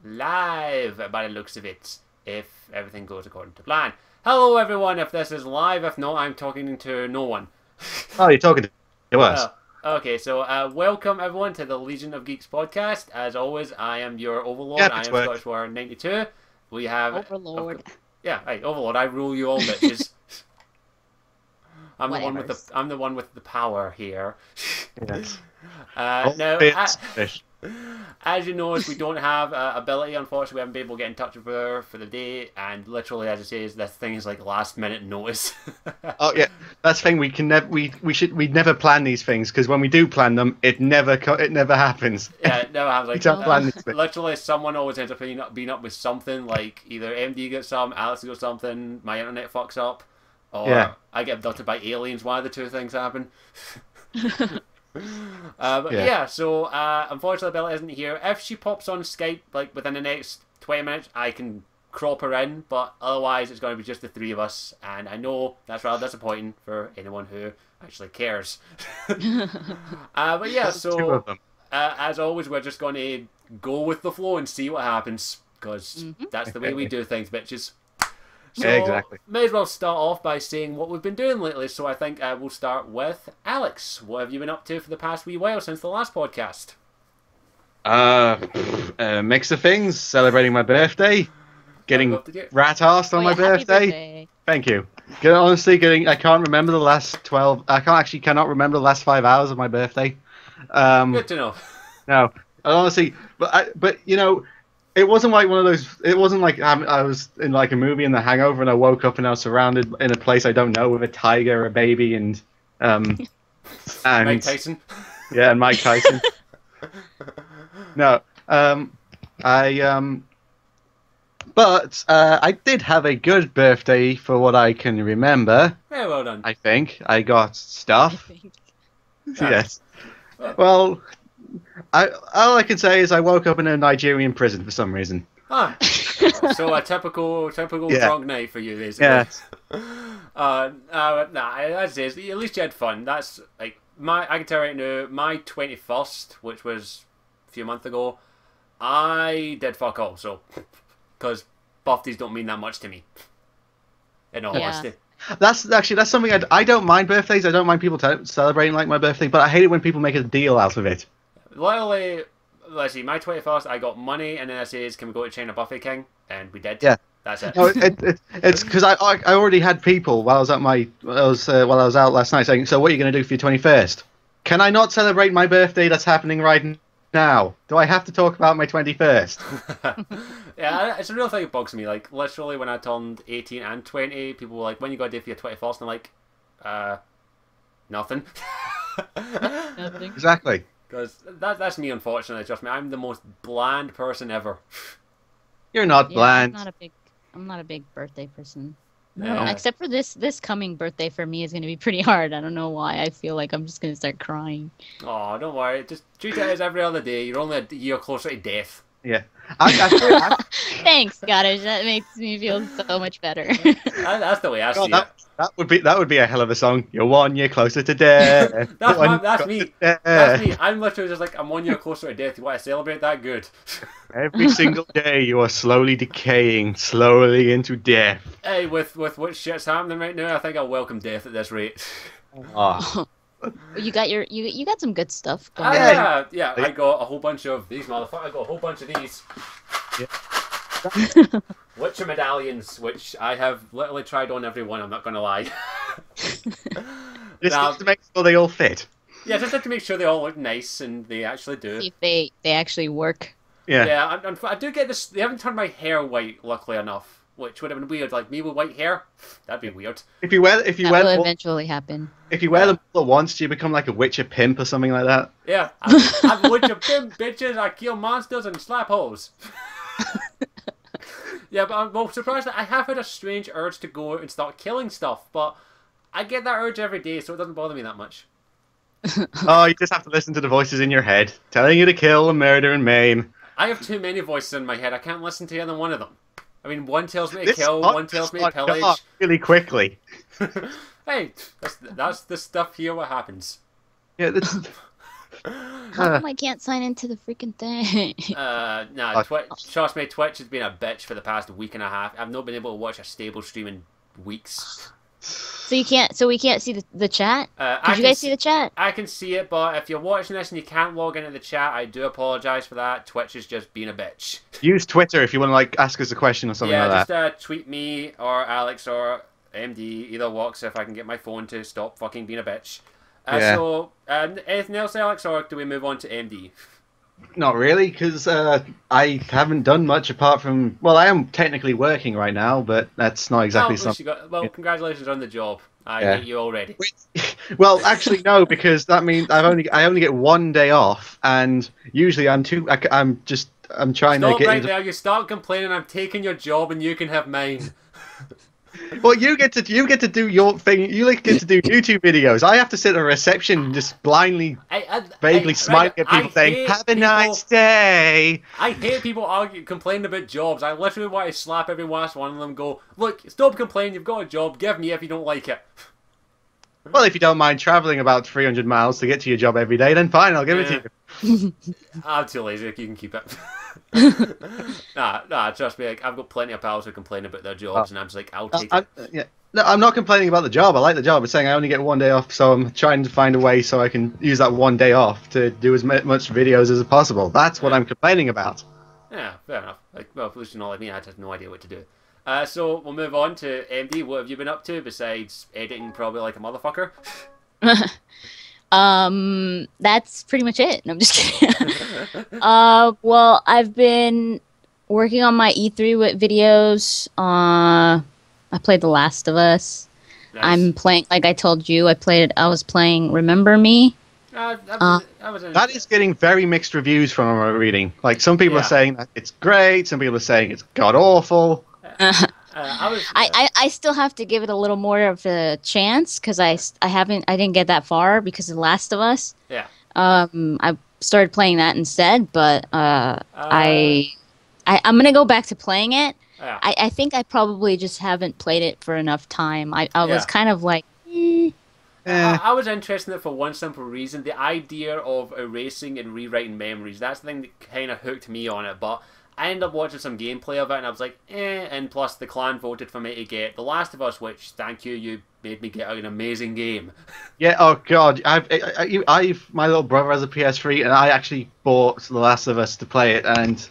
live by the looks of it, if everything goes according to plan. Hello everyone, if this is live, if not, I'm talking to no one. Oh, you're talking to us. Okay, so welcome everyone to the Legion of Geeks podcast. As always, I am your overlord. Yep, I it's am worked. Scottishwarrior92. We have... Overlord. Yeah, hey, overlord, I rule you all bitches. I'm Whatevers. the one with the power here. Yes. Now, Fish. as you notice, we don't have ability. Unfortunately, we haven't been able to get in touch with her for the day, and literally, as I say, this thing is like last minute notice. Oh yeah, that's the thing. We can never we never plan these things because when we do plan them, it never happens. Yeah, it never happens. We Like, don't plan these things. literally, someone always ends up being up with something. Like either MD gets some, Alex gets something, my internet fucks up, or Yeah. I get abducted by aliens. One of the two things happen. But yeah, so unfortunately Bella isn't here. If she pops on Skype like within the next 20 minutes, I can crop her in, but otherwise it's going to be just the three of us, and I know that's rather disappointing for anyone who actually cares. But yeah, Two so of them. as always, we're just going to go with the flow and see what happens, because that's the way we do things, bitches. So, Yeah, exactly. may as well start off by saying what we've been doing lately. So I think we'll start with Alex. What have you been up to for the past wee while since the last podcast? Mix of things. Celebrating my birthday. Getting Love to hear. rat-arsed on my Happy birthday. Thank you. Honestly, I can't remember the last 12. Cannot remember the last 5 hours of my birthday. Good to know. No, honestly, but you know, it wasn't like one of those. It wasn't like I was in like a movie in The Hangover and I woke up and I was surrounded in a place I don't know with a tiger, a baby, and Mike Tyson. yeah, and Mike Tyson. No, I did have a good birthday for what I can remember. Very well done. I think I got stuff. Yeah. Yes. Well, all I can say is I woke up in a Nigerian prison for some reason. Ah, so a typical Yeah. drunk night for you, basically. Yes. I'd say at least you had fun. That's like I can tell right now, my 21st, which was a few months ago, I did fuck all. So, because birthdays don't mean that much to me. In all Yeah. honesty. That's something I don't mind birthdays. I don't mind people celebrating like my birthday, but I hate it when people make a deal out of it. Literally, let's see, my 21st, I got money, and then I says, can we go to China Buffet King? And we did. Yeah. That's it. No, it's because I already had people while I was out last night saying, so what are you going to do for your 21st? Can I not celebrate my birthday that's happening right now? Do I have to talk about my 21st? Yeah, it's a real thing that bugs me. Like, literally, when I turned 18 and 20, people were like, when you got to do for your 21st? And I'm like, nothing. Nothing. Exactly. Because that's me, unfortunately. Trust me, I'm the most bland person ever. You're not Yeah, bland. I'm not a big birthday person. No. Except for this coming birthday for me is going to be pretty hard. I don't know why. I feel like I'm just going to start crying. Oh, don't worry. Just treat it as every other day. You're only a year closer to death. Yeah. I Thanks, Scottish. That makes me feel so much better. That's the way I see God, that would be a hell of a song. You're 1 year closer to death. That's me. That's me. I'm literally just like, I'm 1 year closer to death. You want to celebrate that? Good. Every single day you are slowly decaying, slowly into death. Hey, with what shit's happening right now, I think I'll welcome death at this rate. Oh. You got you got some good stuff going. Yeah. I got a whole bunch of these motherfuckers. I got a whole bunch of these. Yeah. Witcher medallions, which I have literally tried on every one. I'm not gonna lie. Just to make sure they all fit. Yeah, just have to make sure they all look nice, and they actually do. See if they actually work. Yeah. Yeah, I do get this. They haven't turned my hair white, luckily enough, which would have been weird. Like me with white hair, that'd be weird. If you wear That will eventually happen. them all at once, do you become like a Witcher pimp or something like that? Yeah, I'm Witcher pimp, bitches. I kill monsters and slap hoes. Yeah, but I'm surprised that I have had a strange urge to go out and start killing stuff, but I get that urge every day, so it doesn't bother me that much. Oh, you just have to listen to the voices in your head telling you to kill and murder and maim. I have too many voices in my head. I can't listen to either one of them. I mean, one tells me to This kill, one tells me to podcast got pillage. really quickly. Hey, that's the stuff here. What happens? Yeah, How come I can't sign into the freaking thing? Nah, trust me, Twitch has been a bitch for the past week and a half. I've not been able to watch a stable stream in weeks. So you can't. So we can't see the chat. Did you guys see the chat? I can see it, but if you're watching this and you can't log into the chat, I do apologize for that. Twitch is just being a bitch. Use Twitter if you want to like ask us a question or something like that. Yeah, just tweet me or Alex or MD, either walks if I can get my phone to stop fucking being a bitch. So, anything else, Alex, or do we move on to MD? Not really, because I haven't done much apart from... Well, I am technically working right now, but that's not exactly something... Well, congratulations on the job. I hate you already. Well, actually, no, because that means I only get 1 day off, and usually I'm trying to get... Right there, you start complaining I'm taking your job and you can have mine. Well, you get to do your thing. You get to do YouTube videos. I have to sit at a reception and just blindly, vaguely smiling at people saying, "Have a nice day." I hate people complaining about jobs. I literally want to slap every last one of them and go, "Look, stop complaining. You've got a job. Give me if you don't like it." Well, if you don't mind traveling about 300 miles to get to your job every day, then fine, I'll give it to you. I'm too lazy. You can keep it. Nah, trust me. Like, I've got plenty of pals who complain about their jobs, and I'm just like, I'll take it. No, I'm not complaining about the job. I like the job. I'm saying I only get 1 day off, so I'm trying to find a way so I can use that 1 day off to do as much videos as possible. That's what I'm complaining about. Yeah, fair enough. Like, well, at least you're not like me. I had no idea what to do. So we'll move on to MD. What have you been up to besides editing probably like a motherfucker? That's pretty much it. No, I'm just kidding. Well, I've been working on my E3 videos. I played The Last of Us. Nice. I'm playing, like I told you, I was playing Remember Me. That is getting very mixed reviews from what I'm reading. Like, some people are saying that it's great, some people are saying it's god awful. I still have to give it a little more of a chance because I didn't get that far because of The Last of Us. Yeah. I started playing that instead, but I'm gonna go back to playing it. Yeah. I think I probably just haven't played it for enough time. I was kind of like. I was interested in it for one simple reason: the idea of erasing and rewriting memories. That's the thing that kind of hooked me on it, but. I ended up watching some gameplay of it, and I was like, and plus the clan voted for me to get The Last of Us, which, thank you, you made me get an amazing game. Yeah, oh god, my little brother has a PS3, and I actually bought The Last of Us to play it, and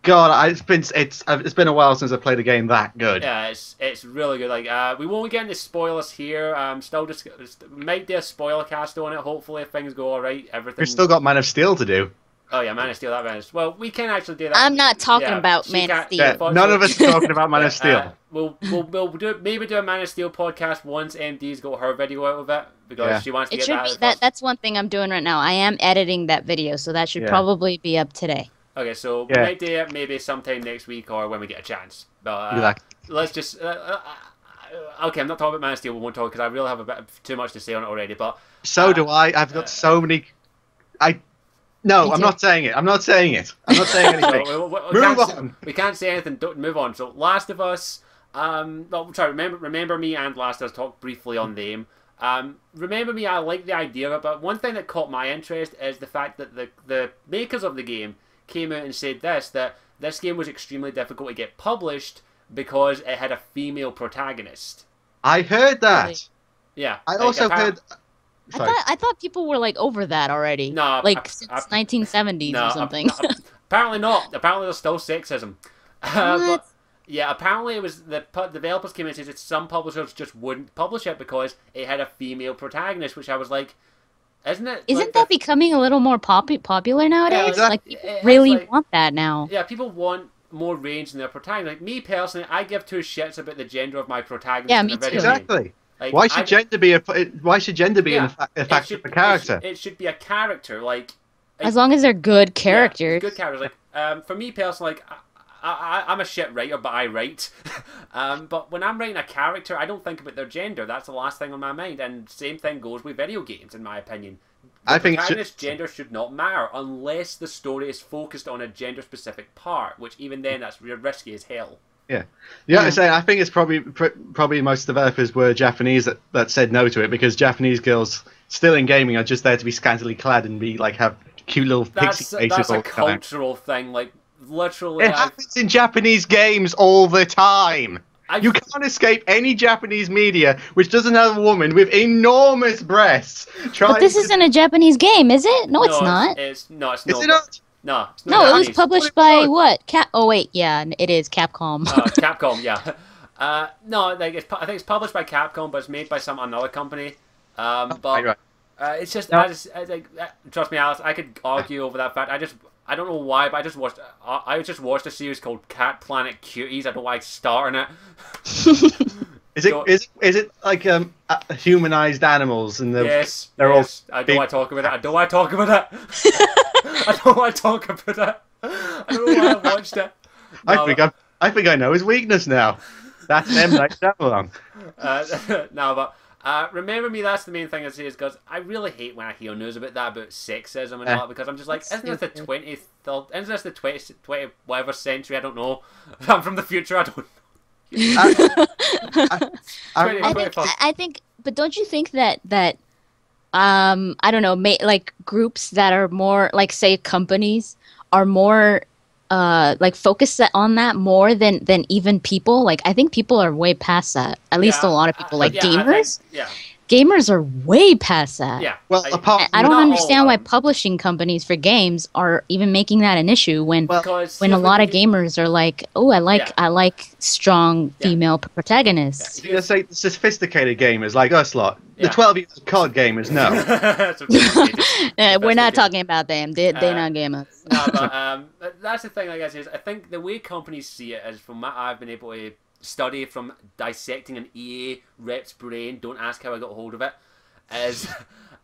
god, it's been a while since I played a game that good. Yeah, it's really good. Like, we won't get into spoilers here. Still just might do a spoiler cast on it. Hopefully, if things go all right, everything. We've still got Man of Steel to do. Oh yeah, Man of Steel. Well, we can actually do that. I'm not talking about Man of Steel. Yeah, none of us are talking about Man of Steel. We'll do a Man of Steel podcast once MD's got her video out of it because she wants to get that. That's one thing I'm doing right now. I am editing that video, so that should probably be up today. Okay, so we might do it maybe sometime next week or when we get a chance. But let's just. Okay, I'm not talking about Man of Steel. We won't talk because I really have a bit too much to say on it already. But so do I. I've got so many. No, I'm not saying it. I'm not saying anything. Move on. We can't say anything. Don't move on. So, Last of Us. Remember Me and Last of Us. Talk briefly on them. Remember Me. I like the idea of it, but one thing that caught my interest is the fact that the makers of the game came out and said that this game was extremely difficult to get published because it had a female protagonist. I heard that. Really? Yeah. I also heard. I thought people were like over that already. No, like since 1970s or something. Apparently not. Apparently there's still sexism. But yeah, apparently it was the developers came in and said that some publishers just wouldn't publish it because it had a female protagonist, which I was like, isn't it? Isn't that becoming a little more popular nowadays? Yeah, exactly. Like people really want that now. Yeah, people want more range in their protagonist. Like me personally, I give two shits about the gender of my protagonist. Yeah, me too. Exactly. Like, why should gender be a factor for character? It should be a character, like as long as they're good characters. Yeah, good characters. Like for me personally, like I'm a shit writer, but I write. But when I'm writing a character, I don't think about their gender. That's the last thing on my mind. And same thing goes with video games, in my opinion. I think protagonist's gender should not matter unless the story is focused on a gender-specific part. Which even then, that's risky as hell. Yeah, I think it's probably most developers were Japanese that said no to it, because Japanese girls still in gaming are just there to be scantily clad and be like have cute little pixie faces That's all a the time. cultural thing. Like literally, It happens in Japanese games all the time. I've- You can't escape any Japanese media which doesn't have a woman with enormous breasts. But this isn't a Japanese game, is it? No, it's not. It's not. Is it not? No, it's No, not it was Japanese. published by what? Oh wait, yeah, it is Capcom. Capcom, yeah. No, like I think it's published by Capcom, but it's made by some another company. But Right. it's just, No. trust me, Alice, I could argue over that fact. I don't know why, but I just watched a series called Cat Planet Cuties. I don't know why I'm starting it. Is it like humanized animals and Yes, they're yes. all I don't want to talk about it. I don't want to talk about it. I don't want to talk about it. I don't know why I watched it. No, I think I know his weakness now. That's M. Night Shyamalan. no, but remember me. That's the main thing I say is because I really hate when I hear news about sexism and all that, because I'm just like, isn't this the 20th? Isn't this the 20 whatever century? I don't know. I'm from the future. I don't know. I think, but don't you think that I don't know, like groups that are more like, say, companies are more like focused on that more than even people? Like, I think people are way past that. At least a lot of people, like gamers. Gamers are way past that. Yeah. Well, I don't understand why publishing companies for games are even making that an issue when a lot of gamers are like, oh, I like strong female protagonists. Let's say the sophisticated gamers like us lot. The 12-year-old COD gamers, no. We're not talking about them. They're not gamers. No, but that's the thing, I guess, is I think the way companies see it is, from what I've been able to study from dissecting an EA rep's brain, don't ask how I got hold of it, is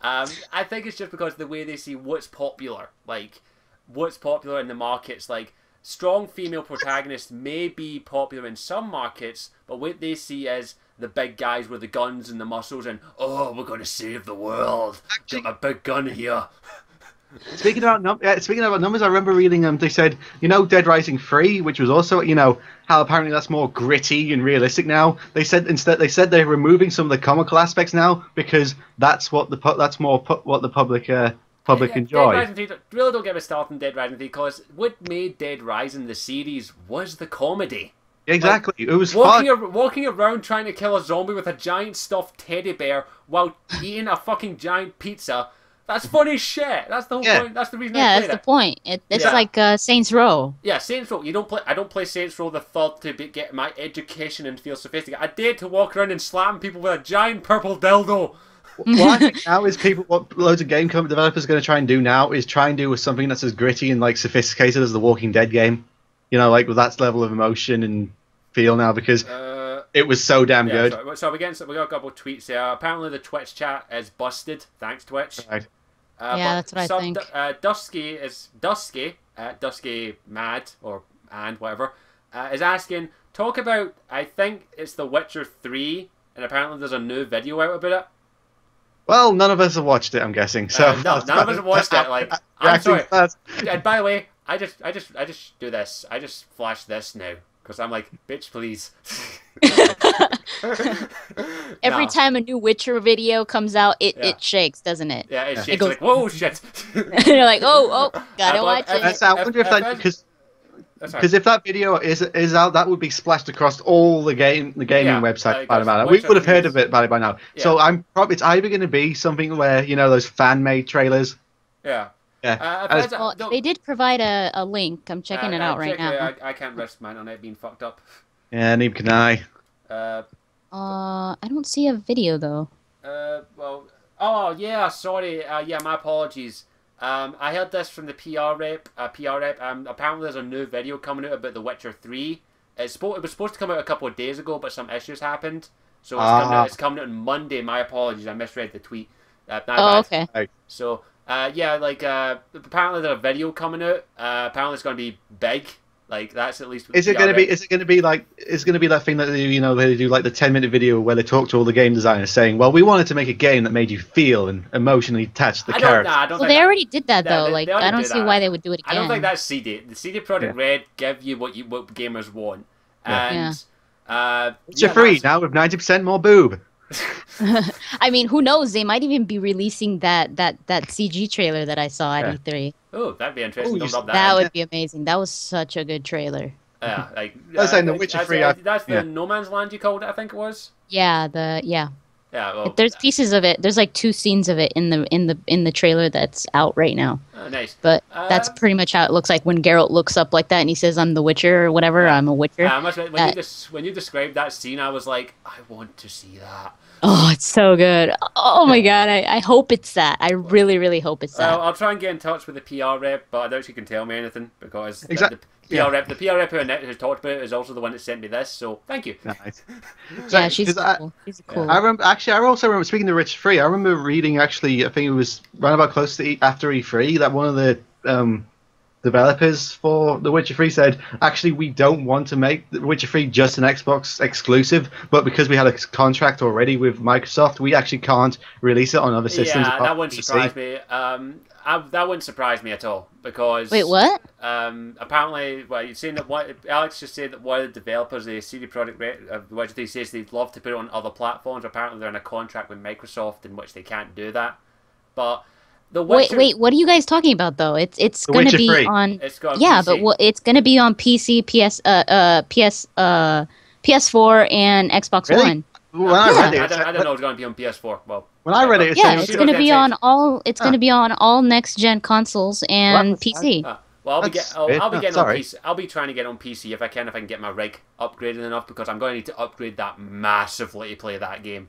I think it's just because the way they see what's popular. Like, what's popular in the markets, like, strong female protagonists may be popular in some markets, but what they see is the big guys with the guns and the muscles and, oh, we're going to save the world. Got my big gun here. Speaking about numbers, I remember reading they said, Dead Rising 3, which was also, how apparently that's more gritty and realistic now. They said they're removing some of the comical aspects now because that's what the public enjoy. Dead Rising 3, really don't get me started on Dead Rising 3, because what made Dead Rising the series was the comedy. Exactly, like, it was fun. Walking around trying to kill a zombie with a giant stuffed teddy bear while eating a fucking giant pizza. That's funny shit. That's the whole point. That's the reason I played it. Yeah, that's the point. It's like Saints Row. Yeah, Saints Row. I don't play Saints Row the third to get my education and feel sophisticated. I dare to walk around and slam people with a giant purple dildo. What I think now is what loads of game developers are going to try and do now is try and do with something that's as gritty and like sophisticated as the Walking Dead game. Like with that level of emotion and feel now, because it was so damn good. So we got a couple of tweets here. Apparently the Twitch chat is busted. Thanks, Twitch. Right. That's what I think. Dusky Mad and whatever is asking, talk about, I think it's The Witcher 3, and apparently there's a new video out about it. Well, none of us have watched it, I'm guessing. So no, none of us have watched it. Like, I'm sorry. And by the way, I just do this. I just flash this now because I'm like, bitch, please. Every time a new Witcher video comes out, it shakes, doesn't it? Yeah, it shakes. It goes, like, whoa, shit. You're like, oh, gotta watch it. I wonder if that, because if that video is out, that would be splashed across all the gaming websites by now. We would have heard of it by now. Yeah. So it's either going to be something where those fan made trailers. Yeah. Well, they did provide a link. I'm checking it out right now. I can't risk mine on it being fucked up. Yeah, neither can I. I don't see a video though. Oh yeah, sorry. Yeah, my apologies. I heard this from the PR rep. Apparently there's a new video coming out about The Witcher 3. It was supposed to come out a couple of days ago, but some issues happened. So it's coming out on Monday. My apologies. I misread the tweet. Okay. So, apparently there's a video coming out. Apparently it's going to be big. Like, that's at least. Is it going to be that thing that they do like the 10-minute video where they talk to all the game designers saying, well, we wanted to make a game that made you feel and emotionally attach to the character. They already did that though. I don't see why they would do it again. I don't think that's CD. The CD Projekt Red give you what gamers want. And Witcher 3 now with 90% more boob. I mean, who knows? They might even be releasing that CG trailer that I saw at E3. Oh, that'd be interesting. Don't rub That in. would be amazing. That was such a good trailer. Yeah, like that's saying the Witcher 3. That's the No Man's Land you called it, I think it was. Yeah, Yeah, well, there's pieces of it. There's like 2 scenes of it in the trailer that's out right now. Oh, nice. But that's pretty much how it looks like when Geralt looks up like that and he says, "I'm the Witcher" or whatever. I'm a Witcher. When you described that scene, I was like, I want to see that. Oh, it's so good. Oh my god, I hope it's that. I really, really hope it's that. Well, I'll try and get in touch with the PR rep, but I doubt she can tell me anything because the PR rep who talked about it is also the one that sent me this, so thank you. Nice. Yeah, she's cool. She's cool. I also remember, speaking of Witcher 3, I remember reading, actually, I think it was right about close to after E3, that one of the developers for The Witcher 3 said, actually, we don't want to make The Witcher 3 just an Xbox exclusive, but because we had a contract already with Microsoft, we actually can't release it on other systems. Yeah, that wouldn't surprise me. That wouldn't surprise me at all, because... Wait, what? Apparently, well, you've seen that Alex just said that one of the developers, the CD Projekt of The Witcher 3, says they'd love to put it on other platforms. Apparently, they're in a contract with Microsoft in which they can't do that. But... Wait, what are you guys talking about though? It's going to be 3. On it's got yeah, PC. but it's going to be on PC, PS4 and Xbox One. When I read it, I don't know it's going to be on PS4. Well, when I read it, it's going to be on all. It's going to be on all next gen consoles and PC. Well, I'll be getting on PC. I'll be trying to get on PC if I can get my rig upgraded enough, because I'm going to need to upgrade that massively to play that game.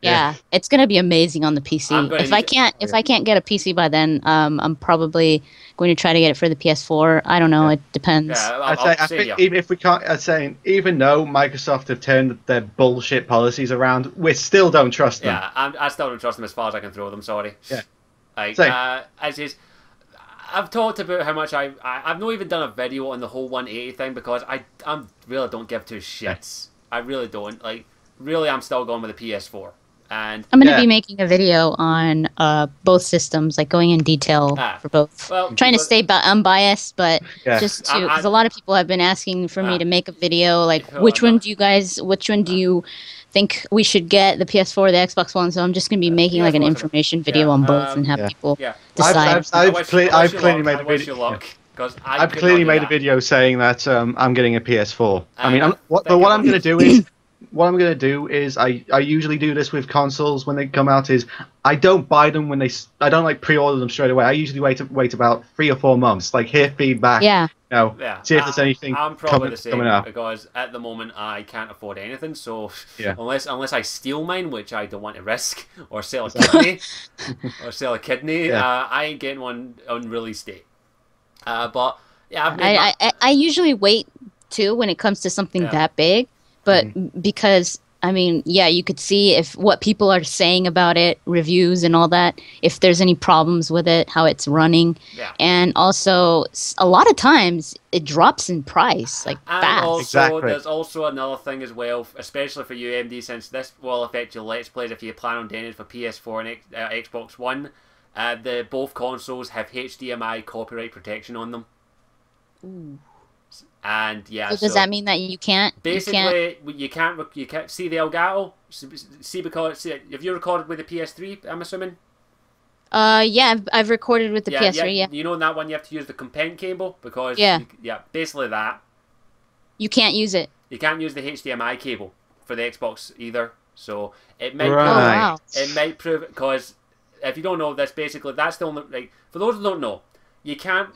Yeah, it's going to be amazing on the PC. If I can't get a PC by then, I'm probably going to try to get it for the PS4. I don't know. It depends. Yeah, I think even if we can't, even though Microsoft have turned their bullshit policies around, we still don't trust them. Yeah, I still don't trust them as far as I can throw them. Sorry. Yeah. I've talked about how much I've not even done a video on the whole 180 thing, because I really don't give two shits. I really don't. Really, I'm still going with the PS4. And I'm going to be making a video on both systems, going in detail for both. Well, I'm trying to stay unbiased, but just to, because a lot of people have been asking for me to make a video, which one do you think we should get, the PS4 or the Xbox One? So I'm just going to be making an information video on both and have people decide. I've clearly made a video. I've clearly made a video saying that I'm getting a PS4. I mean, what I'm going to do is. What I'm going to do is, I usually do this with consoles when they come out, is I don't buy them when I don't pre-order them straight away. I usually wait about 3 or 4 months, hear feedback, see if there's anything coming out. Because at the moment I can't afford anything, so unless I steal mine, which I don't want to risk, or sell a kidney, I ain't getting one on release date. But yeah, I usually wait too when it comes to something that big. But because, I mean, you could see what people are saying about it, reviews and all that, if there's any problems with it, how it's running. Yeah. And also, a lot of times, it drops in price, fast. Also, there's also another thing as well, especially for you, MD, since this will affect your Let's Plays if you plan on doing it for PS4 and Xbox One. Both consoles have HDMI copyright protection on them. Ooh. And so does that mean that you can't? Basically, you can't see the Elgato. Have you recorded with the PS3? I'm assuming. Yeah, I've recorded with the PS3. Yeah. You know, in that one you have to use the compend cable because basically that. You can't use it. You can't use the HDMI cable for the Xbox either. So it might it might prove, because if you don't know this, basically that's the only for those who don't know. You can't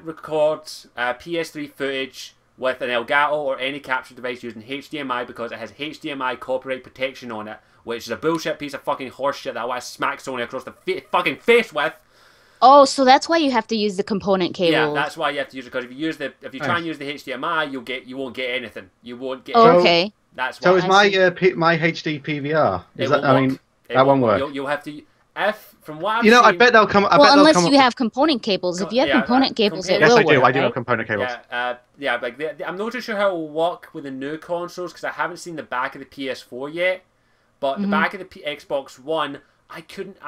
record PS3 footage with an Elgato or any capture device using HDMI, because it has HDMI copyright protection on it, which is a bullshit piece of fucking horseshit that I want to smack Sony across the fucking face with. Oh, so that's why you have to use the component cable. Yeah, that's why you have to use it, because if you try and use the HDMI, you won't get anything. You won't get. Oh, okay. That's why. So is my HD PVR? That won't work. You'll have to. From what I've seen, I bet they'll come. Unless you have component cables. If you have component cables, it will work. Yes, I do have component cables. I'm not too sure how it will work with the new consoles, because I haven't seen the back of the PS4 yet. But the back of the Xbox One, I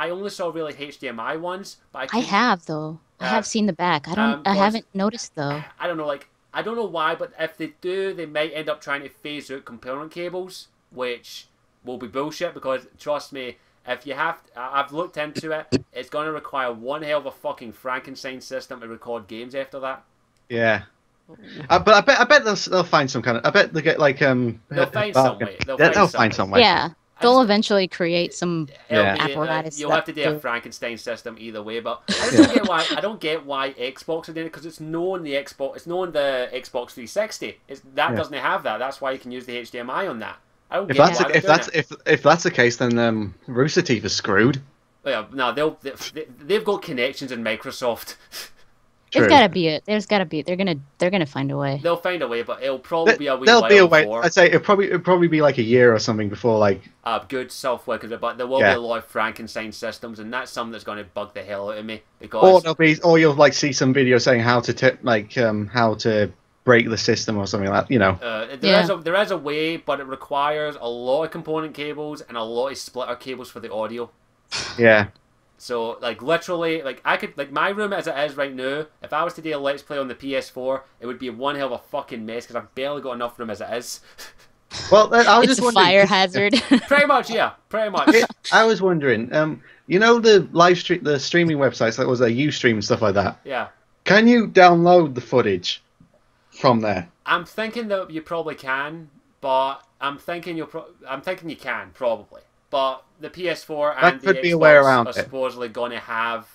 only saw really HDMI ones. But I have though. I have seen the back. I haven't noticed though. I don't know. I don't know why, but if they do, they might end up trying to phase out component cables, which will be bullshit because, trust me, if you have... I've looked into it, it's going to require one hell of a fucking Frankenstein system to record games after that. Yeah. But I bet they'll find some kind of... I bet they'll get, like... They'll find some way. They'll find some way. Yeah. They'll eventually create some apparatus. You'll have to do a Frankenstein system either way, but I just don't get why Xbox are doing it, because it's known the Xbox 360. That doesn't have that. That's why you can use the HDMI on that. I don't if that's the case, then Rooster Teeth is screwed. Yeah, no, they've got connections in Microsoft. There's gotta be it. There's gotta be. They're gonna find a way. They'll find a way, but it'll probably be a wee There'll be a way. before. I'd say it'll probably be like a year or something before like good software, but there will be a lot of Frankenstein systems, and that's something that's going to bug the hell out of me because. Or you'll like see some video saying how to how to break the system or something like that. You know. There is a way, but it requires a lot of component cables and a lot of splitter cables for the audio. Yeah. So, like, literally, like, I could, like, my room as it is right now, if I was to do a Let's Play on the PS4, it would be one hell of a fucking mess, because I've barely got enough room as it is. Well, I was it's just a wondering... fire hazard. Pretty much, yeah. Pretty much. I was wondering, you know the streaming websites, like was there Ustream and stuff like that? Yeah. Can you download the footage from there? I'm thinking that you probably can, but I'm thinking you can, probably. But the PS4 and the Xbox are supposedly going to have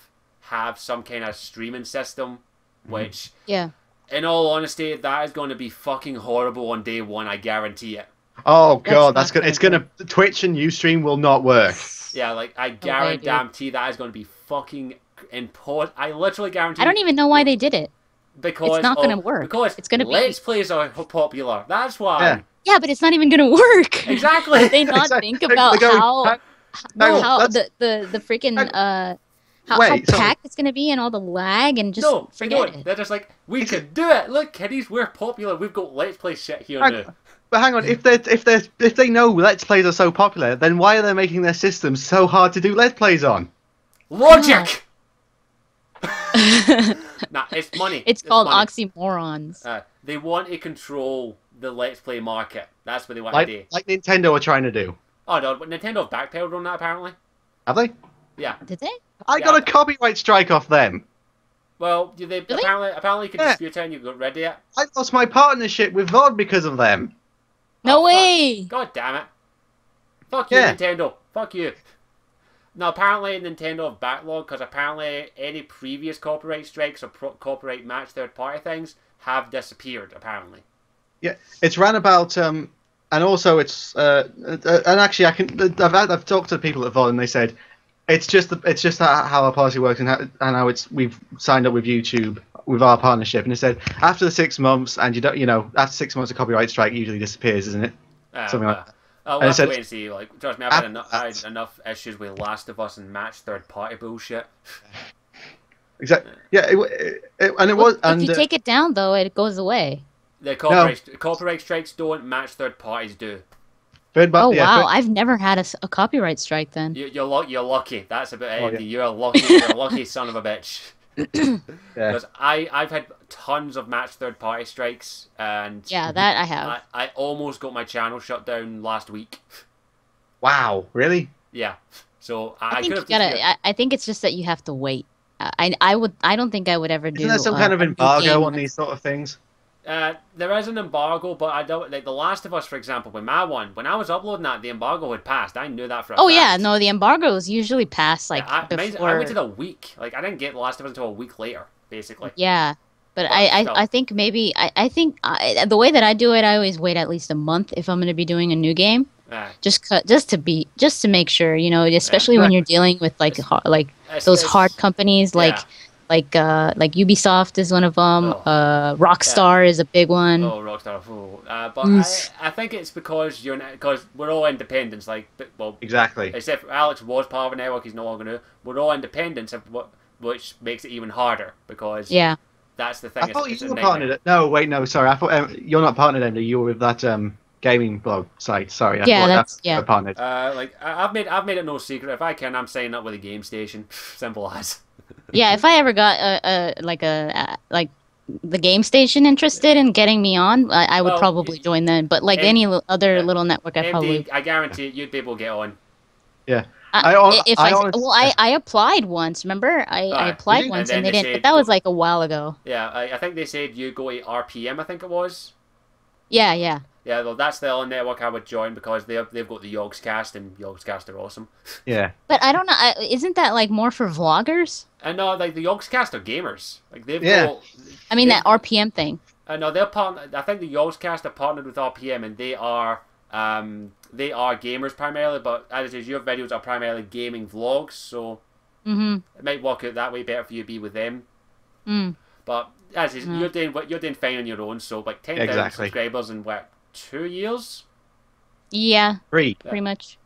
some kind of streaming system, which, in all honesty, that is going to be fucking horrible on day one. I guarantee it. Oh god, it's gonna Twitch and Ustream will not work. Yeah, like I guarantee that is going to be fucking impossible. I literally guarantee. I don't even know why they did it. Because it's not going to work. Because it's going to be Let's Plays are popular. That's why. Yeah. Yeah, but it's not even going to work. Exactly. Did they not think about how the freaking how packed it's going to be and all the lag and just forget it. They're just like, we can do it. Look, kiddies, we're popular. We've got Let's Play shit here now. But hang on, if they know Let's Plays are so popular, then why are they making their systems so hard to do Let's Plays on? Logic. Nah, it's money. It's called oxymorons. They want to control the Let's Play market. That's what they want to do. Like Nintendo are trying to do. Oh no, Nintendo have backpedaled on that apparently. Have they? Yeah. Did they? I got a copyright strike off them. Well, they really? apparently you can dispute it and you got rid of it. I lost my partnership with VOD because of them. No way! God damn it. Fuck you, Nintendo. Fuck you. No, apparently Nintendo have backlogged because apparently any previous copyright strikes or copyright match third-party things have disappeared, apparently. Yeah, it's ran about, and also it's, and actually I've talked to people at VOD and they said it's just how our policy works and how we've signed up with YouTube with our partnership, and they said after the 6 months and after 6 months a copyright strike usually disappears, isn't it? Something like that. We'll have to wait and see. Like, trust me, I've had enough issues with Last of Us and match third-party bullshit. Exactly. Yeah, if you take it down, though, it goes away. The copyright strikes don't match third parties do. Wow! I've never had a copyright strike. Then you're lucky. That's about it. You're lucky. You're a lucky son of a bitch. Because I've had tons of match third party strikes, and that I have. I almost got my channel shut down last week. Wow! Really? Yeah. So I think it's just that you have to wait. I don't think I would ever do. Isn't there some kind of embargo on these sort of things? There is an embargo, but I don't like The Last of Us, for example. When I was uploading that, the embargo had passed. I knew that for a fact. Yeah, no, the embargoes usually pass before. I waited a week. Like I didn't get The Last of Us until a week later, basically. Yeah, but I think maybe I think the way that I do it, I always wait at least a month if I'm going to be doing a new game. Just to make sure, especially when you're dealing with those hard companies like Ubisoft is one of them. Rockstar is a big one. Oh, Rockstar! But I think it's because we're all independents. Exactly. Except for Alex was part of a network. He's no longer new. We're all independents, which makes it even harder because that's the thing. I thought you were partnered. No, wait, no, sorry. I thought you're not partnered, Andy. You were with that gaming blog site. Sorry. That's partnered. I've made it no secret. If I can, I'm signing up with a game station. Simple as. Yeah, if I ever got the game station interested in getting me on, I would Well, probably join then. But like M- any other yeah, little network, I probably. MD, I guarantee you'd be able to get on. Yeah. If I well, honestly, I applied once. Remember, I Aye. did applied you? And once then and they they didn't. But said, that was like a while ago. yeah, I think they said you go to RPM, I think it was. Yeah, yeah. Yeah, well, that's the only network I would join because they've got the Yogscast, and Yogscast are awesome. Yeah. But I don't know. Isn't that like more for vloggers? And no, like the Yogscast are gamers. Like they've Yeah. got. I mean that RPM thing. No, they're partnered. I think the Yogscast are partnered with RPM, and they are gamers primarily. But as it is, your videos are primarily gaming vlogs, so it might work out that way better for you to be with them. Mm. But as is, you're doing fine on your own. So like 10,000 Exactly. subscribers in what 2 years? Yeah, 3. pretty much.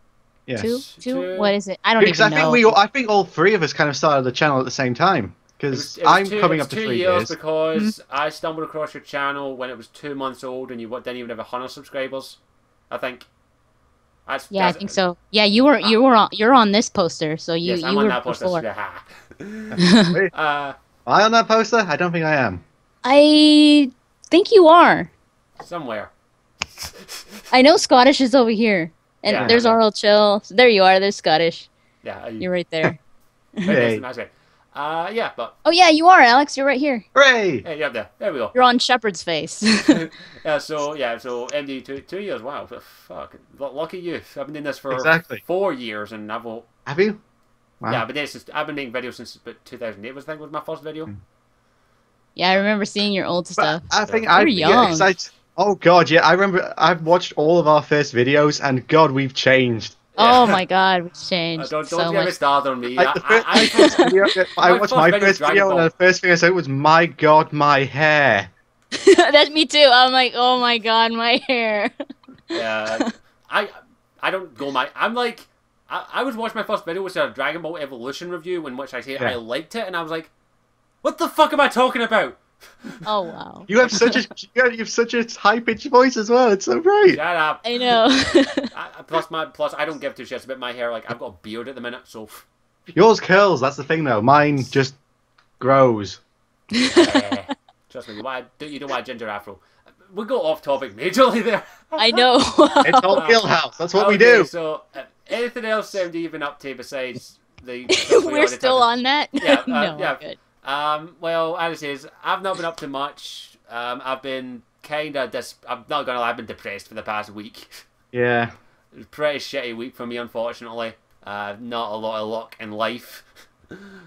Yeah. Two. What is it? I don't Because even know. I think all 3 of us kind of started the channel at the same time. Because I'm coming up to 3 years. Because I stumbled across your channel when it was 2 months old and you didn't even have 100 subscribers. I think. I think so. Yeah, you're on this poster, so you yes, I'm you on were that poster. before. Wait, am I on that poster? I don't think I am. I think you are. Somewhere. I know Scottish is over here, and Yeah. there's Oral Chill. There you are. There's Scottish. Yeah. You're right there. Hey. That's right. Yeah, but Oh yeah, you are, Alex. You're right here. Hooray! hey, you're up there. There we go. You're on Shepherd's face. So MD 2 years. Wow, fuck. Lucky you. I've been doing this for Exactly. 4 years, and I've all. Have you? Wow. Yeah, I've been making videos since about 2008. I think was my first video. Yeah, I remember seeing your old But stuff. I think You're young. oh god, yeah, I remember I've watched all of our first videos and god, we've changed. Oh my God, we've changed Don't so get me much. started on me. Like, I I watched my first video and Ball. the first thing I said was, my god, my hair. That's me too. I'm like, oh my God, my hair. Yeah, I don't go my. I'm like, I was watching my first video, which was a Dragon Ball Evolution review, in which I said I liked it, and I was like, what the fuck am I talking about? Oh wow. You have such a high pitched voice as well. It's so great. Shut up. I know. Plus I don't give two shits about my hair. Like I've got a beard at the minute, so. Yours curls. That's the thing, though. Mine just grows. Trust me, you don't want a ginger afro. We go off topic majorly there. I know. It's all Wheelhouse. That's what we do. So, anything else MD you've been up to besides the? We're still on that. Yeah, No, yeah. good. Well, as it is, I've not been up to much. I've been kind of I'm not gonna lie, I've been depressed for the past week. Yeah. It was a pretty shitty week for me, unfortunately. Not a lot of luck in life.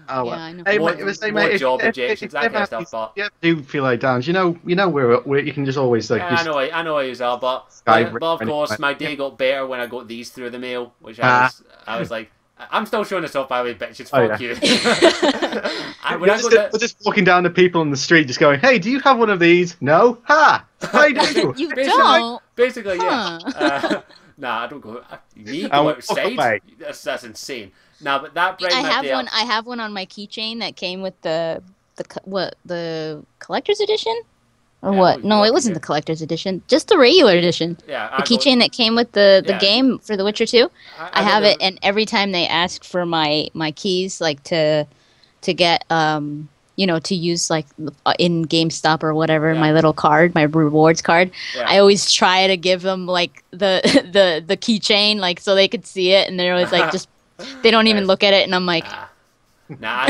Oh, Yeah, I know. Hey, More- mate, more if- job if- rejections, that if kind of stuff, but- you do feel like downs, you know where you can just always like. Yeah, just, I know how you are, but Skype of course, anyway. my day got better when I got these through the mail, which Ah. I was like, I'm still showing this off, by the way, bitches. Oh, Fuck yeah. you. We're just walking down to people on the street, just going, "Hey, do you have one of these?" No. Ha! I do. You Basically- don't. Basically, yeah. Huh. Nah, I don't go. Me I'll go walk outside? away. That's insane. Nah, but that brings I my have day one. up. I have one on my keychain that came with the collector's edition, or Yeah, what? No, what it wasn't you- the collector's edition. Just the regular edition. Yeah, The keychain that came with the Yeah. game for The Witcher 2. I have don't it, and every time they ask for my keys, like to get to use like in GameStop or whatever, Yeah. my little card, my rewards card. Yeah. I always try to give them like the keychain, like so they could see it, and they're always like just they don't even Nice. look at it, and I'm like, Nah,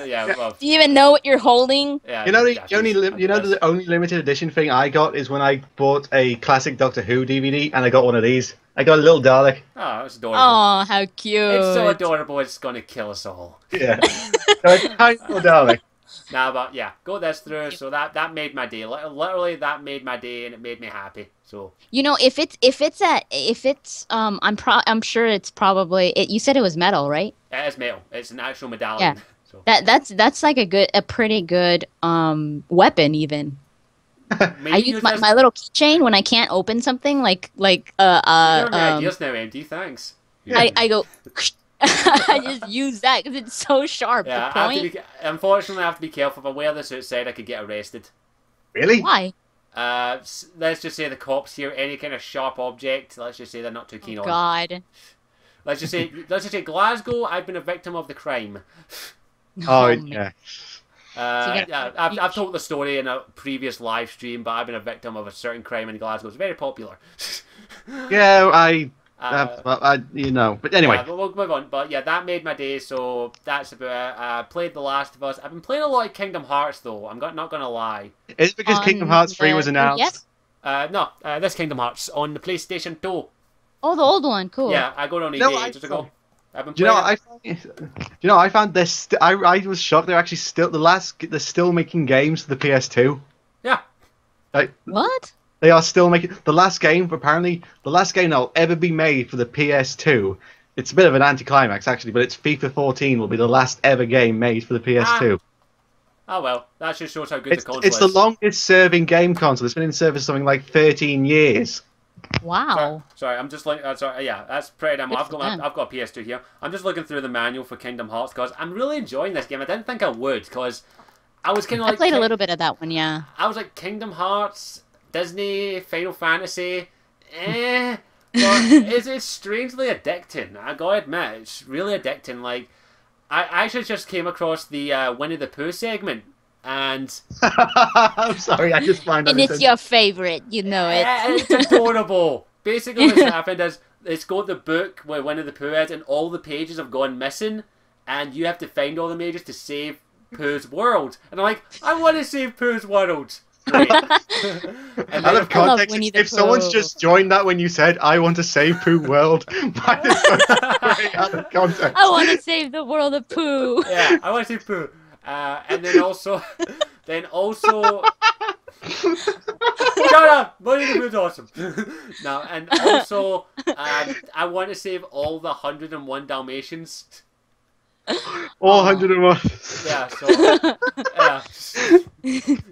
yeah, well, do you even know what you're holding? yeah. You know yeah, the only limited edition thing I got is when I bought a classic Doctor Who DVD, and I got one of these. I got a little Dalek. Oh, it's adorable. Oh, how cute! It's so adorable, it's gonna kill us all. Yeah. So it's a tiny little Dalek. Nah, but yeah, go this through. So that made my day. Literally, that made my day, and it made me happy. So You know, if it's I'm sure it's probably you said it was metal, right? it is metal. It's an actual medallion. Yeah. So That's like a pretty good weapon even. maybe I use this- my little keychain when I can't open something like You're giving me ideas now, MD. Thanks. I go I just use that because it's so sharp. Yeah, the I have to point. be, unfortunately, I have to be careful. If I wear this outside, I could get arrested. Really? Why? Let's just say the cops hear any kind of sharp object. Let's just say they're not too keen on. God. Let's just say Glasgow. I've been a victim of the crime. Oh, man. yeah. Yeah, I've told the story in a previous live stream, but I've been a victim of a certain crime in Glasgow. It's very popular. Yeah, you know. But anyway. Yeah, but we'll move on. But yeah, that made my day, so that's about it. Played The Last of Us. I've been playing a lot of Kingdom Hearts, though. I'm not going to lie. Is it because Kingdom Hearts 3 was announced? No, this Kingdom Hearts on the PlayStation 2. Oh, the old one. Cool. Yeah, I got it on eBay ages ago. I've been I found this. I was shocked. They're actually still they're still making games for the PS2. Yeah. Like, what? They are still making the last game. Apparently, the last game that'll ever be made for the PS2. It's a bit of an anticlimax, actually, but it's FIFA 14 will be the last ever game made for the PS2. Oh well, that just shows how good the console is. It's the longest-serving game console. It's been in service something like 13 years. Wow. Sorry, I'm just like, sorry, yeah, that's pretty damn. I've got a PS2 here. I'm just looking through the manual for Kingdom Hearts because I'm really enjoying this game. I didn't think I would because I was kind of like. I played a little bit of that one, yeah. I was like Kingdom Hearts, Disney, Final Fantasy, but it's strangely addicting. I gotta admit, it's really addicting. Like, I actually just came across the Winnie the Pooh segment. And I'm sorry, I just find that. And it's your favorite, you know it. It's adorable. Basically, what's happened is it's got the book where Winnie the Pooh is, and all the pages have gone missing, and you have to find all the pages to save Pooh's world. And I'm like, I want to save Pooh's world. Right. And out of context, if someone's just joined that when you said, I want to save Pooh world, out of context. I want to save the world of Pooh. Yeah, I want to save Pooh. And then also, shut up! Winnie the Pooh's awesome. No, and also, I want to save all the 101 Dalmatians. All 101. Yeah, so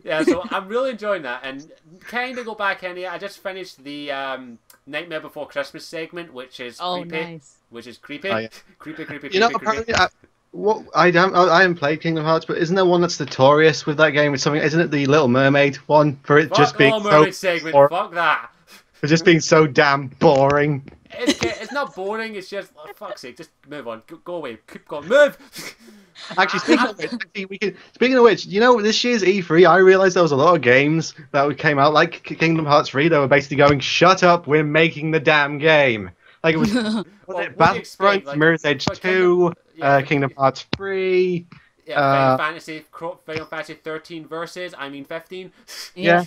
yeah, so I'm really enjoying that, and kind of go back in here. I just finished the Nightmare Before Christmas segment, which is creepy. Nice. Which is creepy. Oh, yeah. Creepy. You know, apparently, I haven't played Kingdom Hearts, but isn't there one that's notorious with that game? It's something, isn't it the Little Mermaid one for it just being Mermaid segment. Fuck that. For just being so damn boring. It's not boring. It's just fuck's sake. Just move on. Go away. Keep going. Move. Actually, speaking of which, you know, this year's E3, I realised there was a lot of games that came out, like Kingdom Hearts 3, that were basically going, "Shut up, we're making the damn game." Like it was, Battlefront, like, Mirror's Edge 2, Kingdom Hearts 3. Yeah, Final Fantasy 13 versus, 15. Yeah.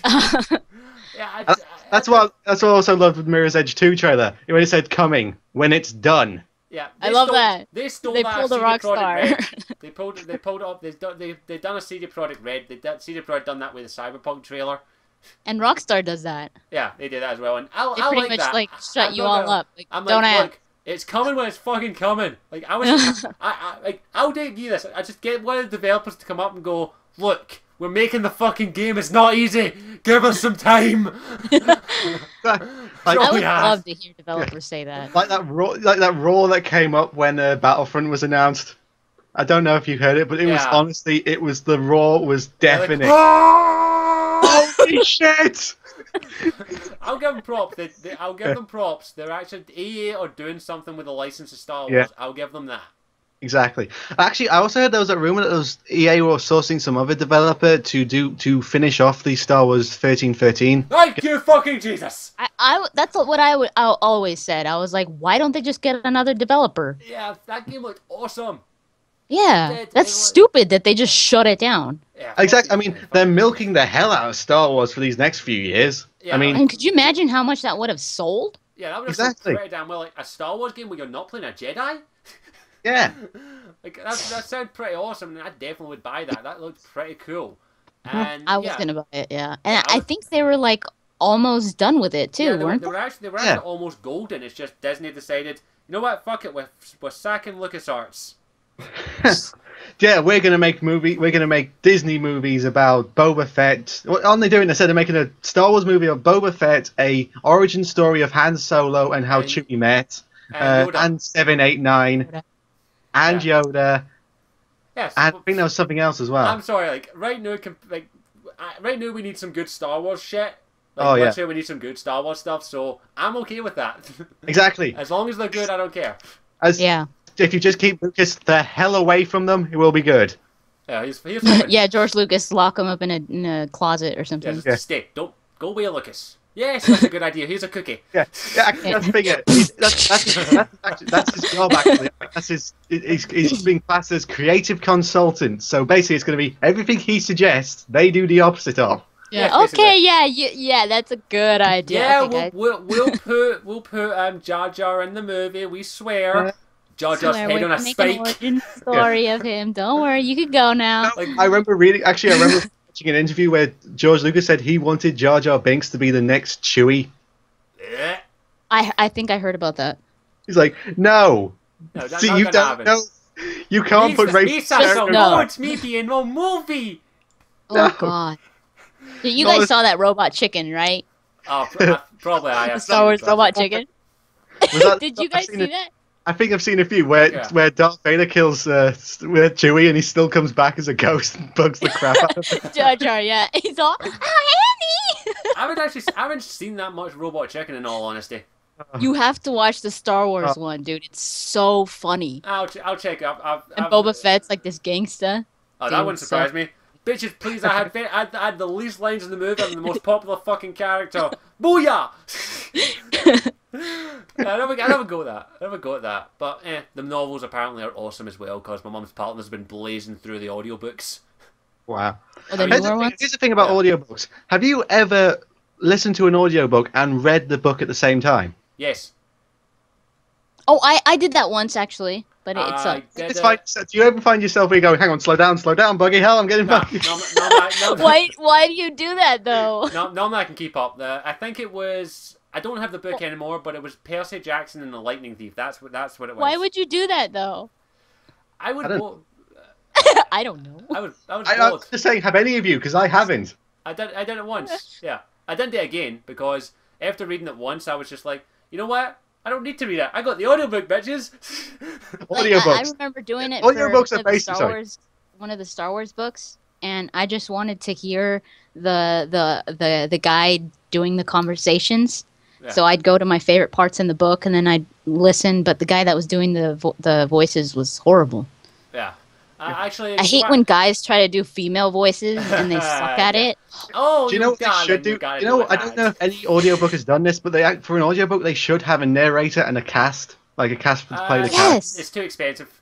Yeah, that's what I also loved with Mirror's Edge 2 trailer. When it said coming when it's done. Yeah, I love that. They pulled a Rockstar. They pulled it off. They've done a CD Projekt Red. CD Projekt done that with the Cyberpunk trailer. And Rockstar does that. Yeah, they did that as well. And I pretty like much that. like shut you all up. Like, I'm don't like, ask. look, it's coming when it's fucking coming. Like I was, I'll give you this. I just get one of the developers to come up and go, look, we're making the fucking game. It's not easy. Give us some time. I would love to hear developers say that. Like that roar that came up when Battlefront was announced. I don't know if you heard it, but it was honestly, the roar was deafening. Holy shit! I'll give them props. I'll give them props. They're actually EA are doing something with the license of Star Wars. Yeah. I'll give them that. Exactly. Actually, I also heard there was a rumor that EA were sourcing some other developer to finish off the Star Wars 1313. Thank you, fucking Jesus! That's what I always said. I was like, why don't they just get another developer? Yeah, that game looked awesome. Yeah, that's stupid that they just shut it down. Yeah, exactly. I mean, they're milking the hell out of Star Wars for these next few years. Yeah, and could you imagine how much that would have sold? Yeah, that would have sold pretty damn well. Like a Star Wars game where you're not playing a Jedi. Yeah. Like that sounds pretty awesome, and I definitely would buy that. That looks pretty cool. And I was gonna buy it, yeah. And I think they were like almost done with it too, weren't they? They were actually almost golden. It's just Disney decided, you know what, fuck it, we're sacking LucasArts. Yeah, we're gonna make Disney movies about Boba Fett. What aren't they doing? Instead of making a Star Wars movie of Boba Fett, a origin story of Han Solo and how Chewie met, and 789, and Yoda. Yes, and I think there was something else as well. I'm sorry, like right now we need some good Star Wars shit. Like, we need some good Star Wars stuff, so I'm okay with that. Exactly. As long as they're good, I don't care. If you just keep Lucas the hell away from them, it will be good. Yeah, he's fine. Yeah, George Lucas lock him up in a closet or something. Yeah, just stay. Don't go away, Lucas. Yes, that's a good idea. Here's a cookie. Yeah, actually, that's the thing. That's his job. Actually, that's he's being classed as creative consultant. So basically, it's going to be everything he suggests. They do the opposite of. Yeah. Yes, Okay. Yeah. That's a good idea. Yeah, Okay, we'll put Jar Jar in the movie. We swear. Jar Jar's head on a Make spike. an origin story of him. Don't worry, you can go now. Like, I remember watching an interview where George Lucas said he wanted Jar Jar Binks to be the next Chewie. eh. I think I heard about that. He's like, no. No, that's See, not you gonna don't happen. know. You can't put Me racist sounds so characters. No. good. Me being a movie. Oh No. God. You No, guys it's- saw that robot chicken, right? Oh, probably I The have. Star Wars robot chicken. Was that- Did you I've guys seen see it. that? I think I've seen a few where Darth Vader kills with Chewie and he still comes back as a ghost and bugs the crap out of him. Jar Jar, yeah. He's all, oh, Andy! I haven't seen that much Robot Chicken in all honesty. You have to watch the Star Wars one, dude. It's so funny. I'll check. And Boba Fett's like this gangsta. Oh, that Dude, wouldn't surprise me. Bitches, please! I had the least lines in the movie. I'm the most popular fucking character. Booyah! I never go at that. But the novels apparently are awesome as well because my mum's partner's been blazing through the audiobooks. Wow. Oh, the Here's newer ones? Here's the thing about audiobooks. Have you ever listened to an audiobook and read the book at the same time? Yes. Oh, I did that once actually, but it I sucked. did It's it. fine. Do you ever find yourself where you go, hang on, slow down, buggy hell, I'm getting No, back. no, Why do you do that though? no, I can keep up. I think it was. I don't have the book anymore, but it was Percy Jackson and the Lightning Thief. That's what it was. Why would you do that though? I would? I don't- I don't know. I was I'm bored. just saying, have any of you? Because I haven't. I did it once. Yeah, I didn't do it again because after reading it once, I was just like, you know what? I don't need to read it. I got the audiobook, bitches. Like, Audiobooks. I remember doing it Audiobooks for are basically- Star Wars, one of the Star Wars books, and I just wanted to hear the guy doing the conversations. Yeah. So I'd go to my favorite parts in the book, and then I'd listen. But the guy that was doing the voices was horrible. Yeah. Actually, I hate when guys try to do female voices and they suck at Yeah. it. Oh, Do you know what they should do? You know, I don't know if any audiobook has done this, but for an audiobook, they should have a narrator and a cast. Like a cast to play the cast. Yes. It's too expensive.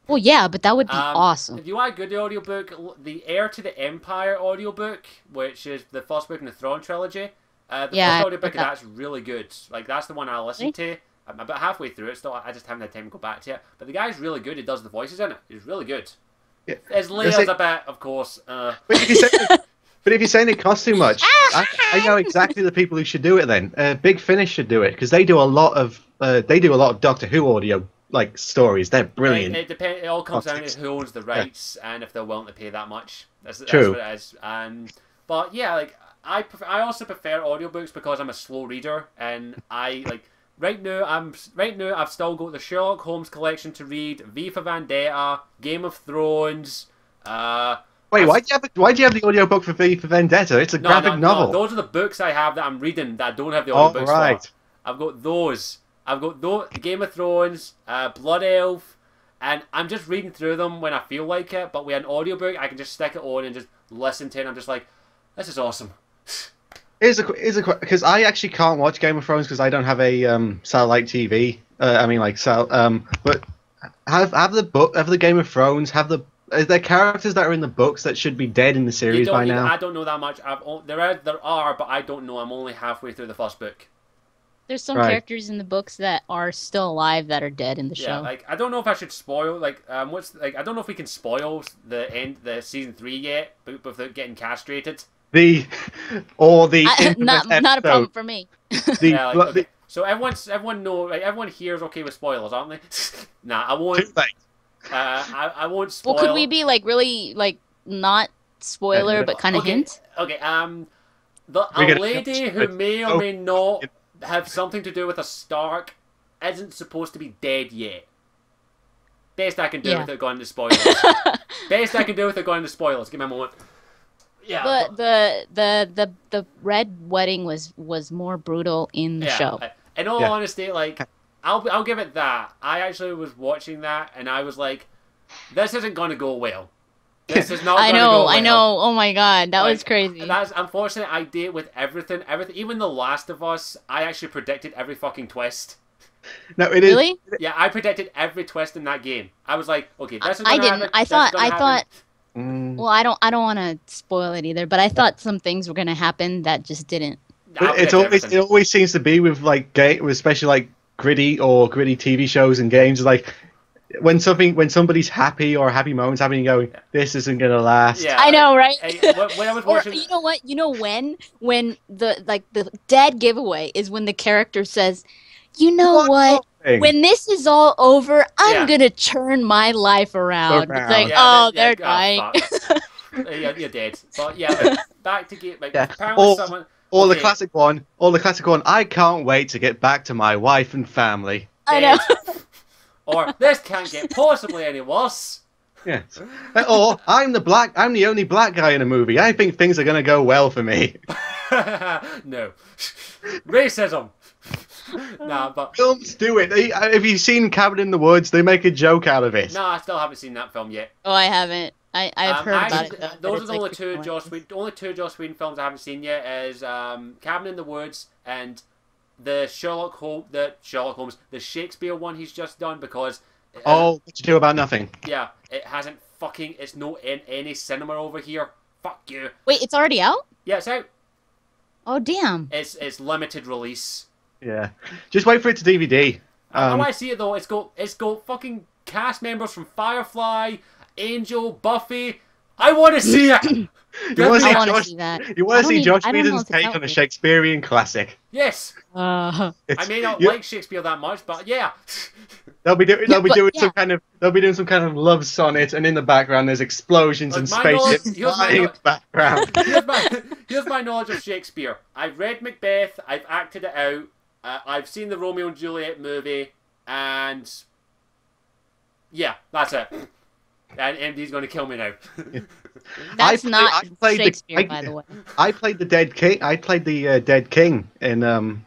Well, yeah, but that would be awesome. If you want a good audiobook, the Heir to the Empire audiobook, which is the first book in the Thrawn trilogy, the Yeah, first audiobook of that- that's really good. Like that's the one I listened to. I'm about halfway through it, still I just haven't had time to go back to it. But the guy's really good. He does the voices in it. He's really good. Yeah. His layers a bit, of course. But if you're saying it costs too much, I know exactly the people who should do it. Then Big Finish should do it because they do a lot of Doctor Who audio like stories. They're brilliant. It all comes down Classics. to who owns the rights and if they're willing to pay that much. That's True. what it is. But yeah, like I also prefer audiobooks because I'm a slow reader and I like. Right now, I've still got the Sherlock Holmes collection to read, V for Vendetta, Game of Thrones. Wait, why do you have the audiobook for V for Vendetta? It's a graphic novel. Those are the books I have that I'm reading that I don't have the Oh, audiobooks right. for. I've got those. Game of Thrones, Blood Elf, and I'm just reading through them when I feel like it. But with an audiobook, I can just stick it on and just listen to it. And I'm just like, this is awesome. Here's a because I actually can't watch Game of Thrones because I don't have a satellite TV. But have the Game of Thrones is there characters that are in the books that should be dead in the series by now? I don't know that much. There are, but I don't know. I'm only halfway through the first book. There's some Right. characters in the books that are still alive that are dead in the Yeah, show. like I don't know if I should spoil I don't know if we can spoil the season 3 yet, but without getting castrated. Not Not a problem for me. Yeah, like, okay. So everyone here is okay with spoilers, aren't they? Nah, I won't. Too late. I won't spoil. Well, could we be like really like not spoiler but kind of okay, hint? Okay. A We're gonna- lady who may or may not have something to do with a Stark isn't supposed to be dead yet. Best I can do Yeah. without going into spoilers. Best I can do without going into spoilers. Give me a moment. Yeah. But the red wedding was more brutal in the show. In all Yeah. honesty, like I'll give it that. I actually was watching that and I was like, this isn't going to go well. This is not I gonna know, go well. I know. Oh my god, that was crazy. That's unfortunate. I did it with everything. Even The Last of Us. I actually predicted every fucking twist. No, it is. Really? Yeah, I predicted every twist in that game. I was like, okay, this is gonna I didn't. happen. I thought. Mm. Well, I don't want to spoil it either, but I thought some things were gonna happen that just didn't. But it always seems to be with like especially like gritty TV shows and games, like when somebody's happy or happy moments happening, you go, this isn't gonna last. Yeah, I know, right? When I was Or watching, you know what? You know when the dead giveaway is when the character says, "You know what? When this is all over, I'm gonna turn my life around." It's like, they're dying. You're dead. But yeah, like, back to game. Like, apparently or the classic one. I can't wait to get back to my wife and family. I know. Or this can't get possibly any worse. Yes. Or I'm the only black guy in a movie. I think things are gonna go well for me. No. Racism. Nah, but Films do it. Have you seen Cabin in the Woods? They make a joke out of it. no, I still haven't seen that film yet. Oh, I haven't. I've heard about it. Those are the only two Joss Whedon films I haven't seen yet. Is Cabin in the Woods and the Sherlock Holmes, the Shakespeare one he's just done, because What you do about nothing? Yeah, it's not in any cinema over here. Fuck you. Wait, it's already out? Yeah, it's out. Oh damn. It's limited release. Yeah, just wait for it to DVD. How I see it though, it's got fucking cast members from Firefly, Angel, Buffy. I want to see it. You want to see that. You want to see Josh Whedon's take on a Shakespearean classic? Yes. I may not like Shakespeare that much, but yeah. They'll be doing some kind of love sonnet, and in the background there's explosions and spaceships flying in the background. Here's my knowledge of Shakespeare. I've read Macbeth. I've acted it out. I've seen the Romeo and Juliet movie, and yeah, that's it. And MD's going to kill me now. That's not Shakespeare, by the way. I played the dead king. I played the dead king in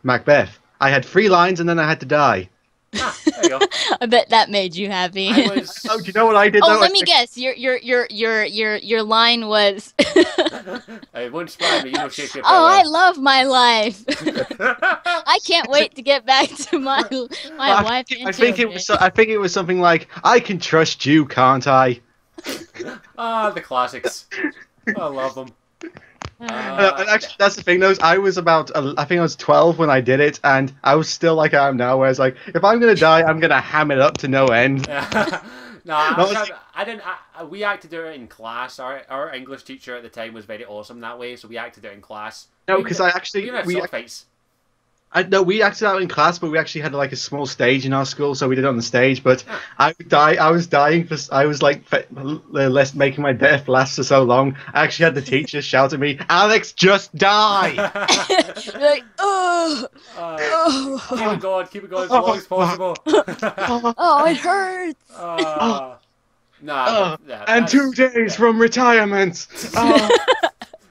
Macbeth. I had 3 lines, and then I had to die. There you go. I bet that made you happy. Oh, do you know what I did? Let me guess. Your line was. It wouldn't surprise me. You know Shakespeare. I love my life. I can't wait to get back to my wife and I think it was something like, "I can trust you, can't I?" The classics. I love them. Actually, that's the thing. I think I was 12 when I did it, and I was still like I am now. Where it's like, if I'm gonna die, I'm gonna ham it up to no end. No, I didn't. We acted it in class. Our English teacher at the time was very awesome that way, so we acted it in class. No, because we fights. We acted out in class, but we actually had like a small stage in our school, so we did it on the stage. But I was dying. I was like making my death last for so long. I actually had the teacher shout at me, "Alex, just die!" You're like, oh. Keep it going as long as possible. Oh, it hurts. And 2 days from retirement.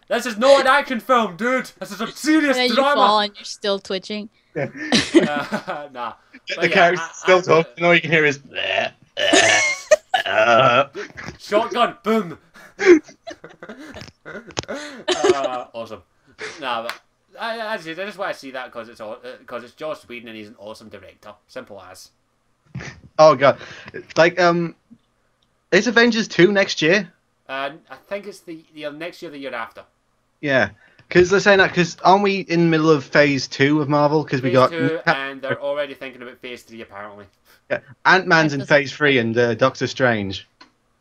This is not an action film, dude. This is a serious and then drama. You fall and you're still twitching. Nah. The character's still talking, and all you can hear is... Shotgun, boom. Awesome. Nah, but I just want to see that because it's Joss Whedon and he's an awesome director. Simple as. Oh god, like is Avengers 2 next year? I think it's the next year, the year after. Yeah, because they're saying that because aren't we in the middle of phase 2 of Marvel? Because we got 2, and they're already thinking about phase 3 apparently. Yeah, Ant-Man's in phase 3 and Doctor Strange.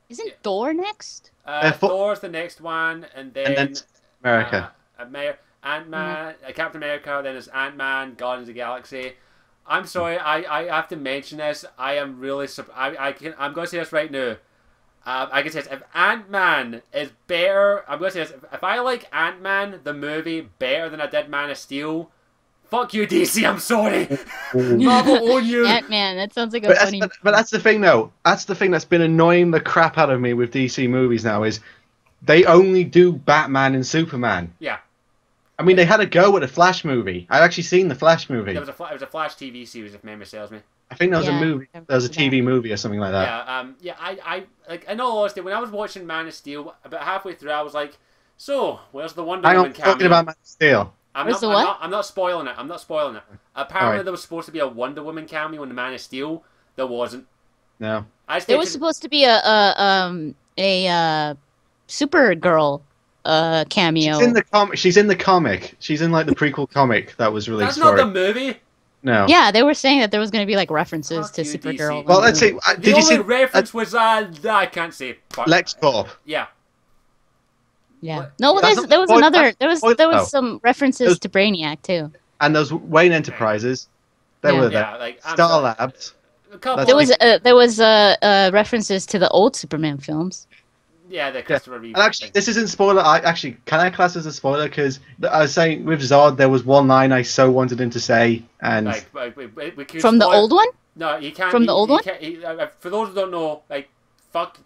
Isn't Thor next? Thor's the next one, and then America. Ant-Man, Captain America. Then there's Ant-Man, Guardians of the Galaxy. I'm sorry, I have to mention this. I am really I'm going to say this right now. I can say this, if Ant-Man is better, I'm going to say this, if I like Ant-Man, the movie, better than I did Man of Steel, fuck you, DC, I'm sorry. Marvel own you. Ant-Man, that sounds like a funny... But that's the thing, though. That's the thing that's been annoying the crap out of me with DC movies now, is they only do Batman and Superman. Yeah. I mean, they had a go at a Flash movie. I've actually seen the Flash movie. It was a Flash TV series, if memory serves me. I think there was a Yeah, movie. I There was a remember TV movie or something like that. Yeah, I like, in all honesty, when I was watching Man of Steel, about halfway through, I was like, so where's the Wonder Hang Woman on, cameo? talking about Man of Steel. Where's the what? I'm not spoiling it. I'm not spoiling it. Apparently, Alright. there was supposed to be a Wonder Woman cameo in the Man of Steel. There wasn't. No. There was supposed to be a Supergirl cameo. She's in the comic. She's in the comic. She's in like the prequel comic that was released That's not for the it. movie. No. Yeah, they were saying that there was going to be like references Fuck to you, Supergirl. DC. Well, let's see. The Did you only see reference was I can't say. But, LexCorp? yeah. Yeah. What? No, That's there was not- another. There Oh. was some references to Brainiac too. And those Wayne Enterprises. They Yeah. were there. Yeah, like I'm Star sorry. Labs. A couple There was references to the old Superman films. yeah, the Christopher Reeve. And actually, this isn't spoiler. Can I class as a spoiler? Because I was saying with Zod, there was one line I so wanted him to say, and we could From the spoil- old one? No, you can't. From the old one? For those who don't know, like, fuck,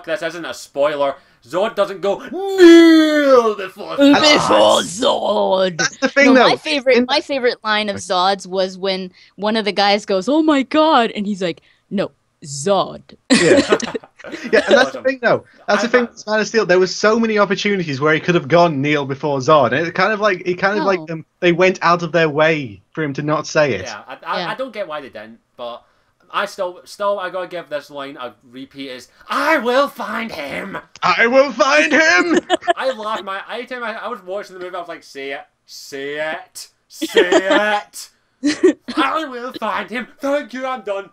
this isn't a spoiler. Zod doesn't go kneel before Zod. that's the thing, No, though. my favorite line of Zod's was when one of the guys goes, "Oh my god," and he's like, "No, Zod." Yeah. Yeah, and that's the Awesome. thing, though. That's the thing. With Man of Steel, there was so many opportunities where he could have gone kneel before Zod. And it kind of like No. they went out of their way for him to not say it. Yeah, Yeah. I don't get why they didn't, but I still I gotta give this line a repeat is I will find him. I will find him. I laughed every time I was watching the movie. I was like, say it, say it, say it. I will find him. Thank you. I'm done.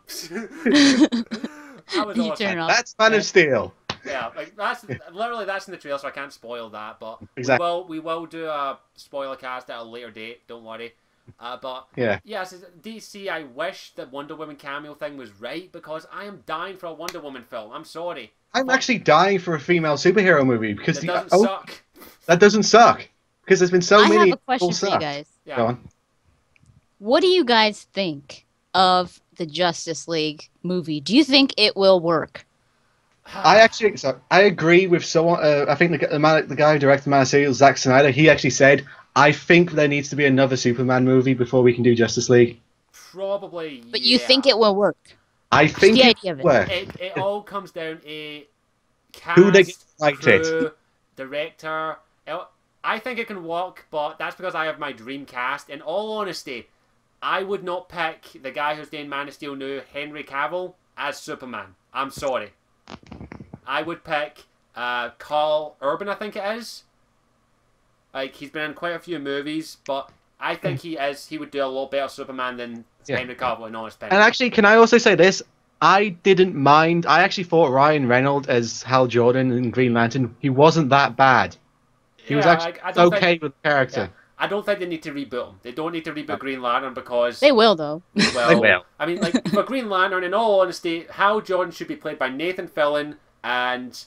That was You awesome. turn off. That's Man of Steel. Yeah, like that's literally that's in the trailer, so I can't spoil that. But Exactly. we will do a spoiler cast at a later date. Don't worry. But Yeah. yes, DC. I wish the Wonder Woman cameo thing was right because I am dying for a Wonder Woman film. I'm sorry. I'm actually dying for a female superhero movie because That doesn't suck. that doesn't suck because there's been so I many. have a question all for you suck. guys. Yeah. Go on. What do you guys think of the Justice League movie? Do you think it will work? I agree with someone. I think the guy who directed Man of Steel, Zack Snyder, he actually said, "I think there needs to be another Superman movie before we can do Justice League." Probably. But you think it will work? I think the it idea of it. work. It all comes down to cast, Who they get to write crew, director. I think it can work, but that's because I have my dream cast. In all honesty, I would not pick the guy who's doing Man of Steel now, Henry Cavill, as Superman. I'm sorry. I would pick Carl Urban, I think it is. Like, he's been in quite a few movies, but I think he would do a lot better Superman than Henry Cavill, in honest opinion. And actually, can I also say this? I didn't mind. I actually thought Ryan Reynolds as Hal Jordan in Green Lantern, he wasn't that bad. He was actually I don't okay think, with the character. yeah, I don't think they need to reboot him. They don't need to reboot Green Lantern because... They will, though. Well, They will. I mean, like, for Green Lantern, in all honesty, Hal Jordan should be played by Nathan Fillion, and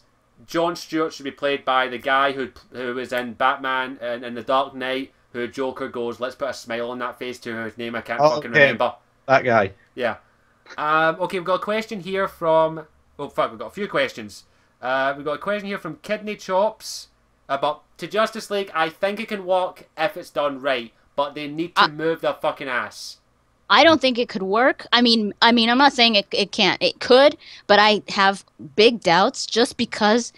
Jon Stewart should be played by the guy who was in Batman and in The Dark Knight, who Joker goes, let's put a smile on that face to, whose name I can't fucking remember. That guy. Yeah. Okay, we've got a question here from... Oh, fuck, we've got a few questions. We've got a question here from Kidney Chops about to Justice League. I think it can work if it's done right, but they need to move their fucking ass. I don't think it could work. I mean, I'm not saying it can't. It could, but I have big doubts just because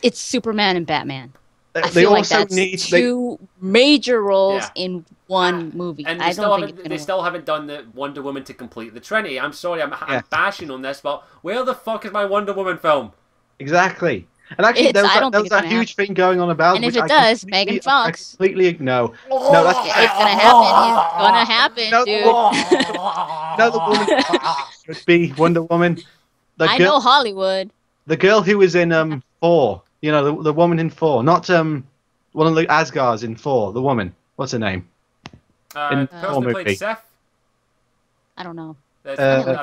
it's Superman and Batman. I They feel like also that's need two major roles Yeah. in one movie. And I don't think it's they gonna still haven't done the Wonder Woman to complete the Trinity. I'm sorry, I'm Yeah. bashing on this, but where the fuck is my Wonder Woman film? Exactly. And actually, It's- I don't there think was it's a gonna huge thing going on about. And if which it I does, completely- Megan Fox. I completely no. It's gonna happen. It's gonna happen, No. dude. No, the woman would be Wonder Woman. The I girl, know Hollywood. the girl who was in 4. You know, the woman in 4, not one of the Asgards in 4. The woman. What's her name? In The person who movie. played Sif? I don't know. I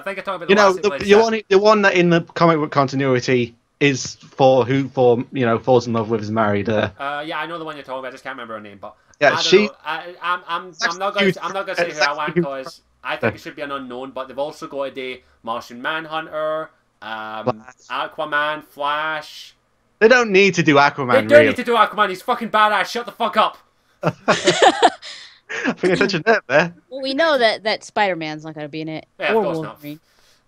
think I'm talking about the You know, last who played the one that in the comic book continuity is falls in love with is married. Yeah, I know the one you're talking about. I just can't remember her name, but Yeah, I don't she- know. I'm not gonna say who I want because I think it should be an unknown. But they've also got a day Martian Manhunter, Aquaman, Flash. They don't need to do They Aquaman. don't Really. need to do Aquaman. He's fucking badass. Shut the fuck up. I think I touched a nerve there. Well, we know that Spider-Man's not going to be in it. Yeah, or of course not. Wolverine.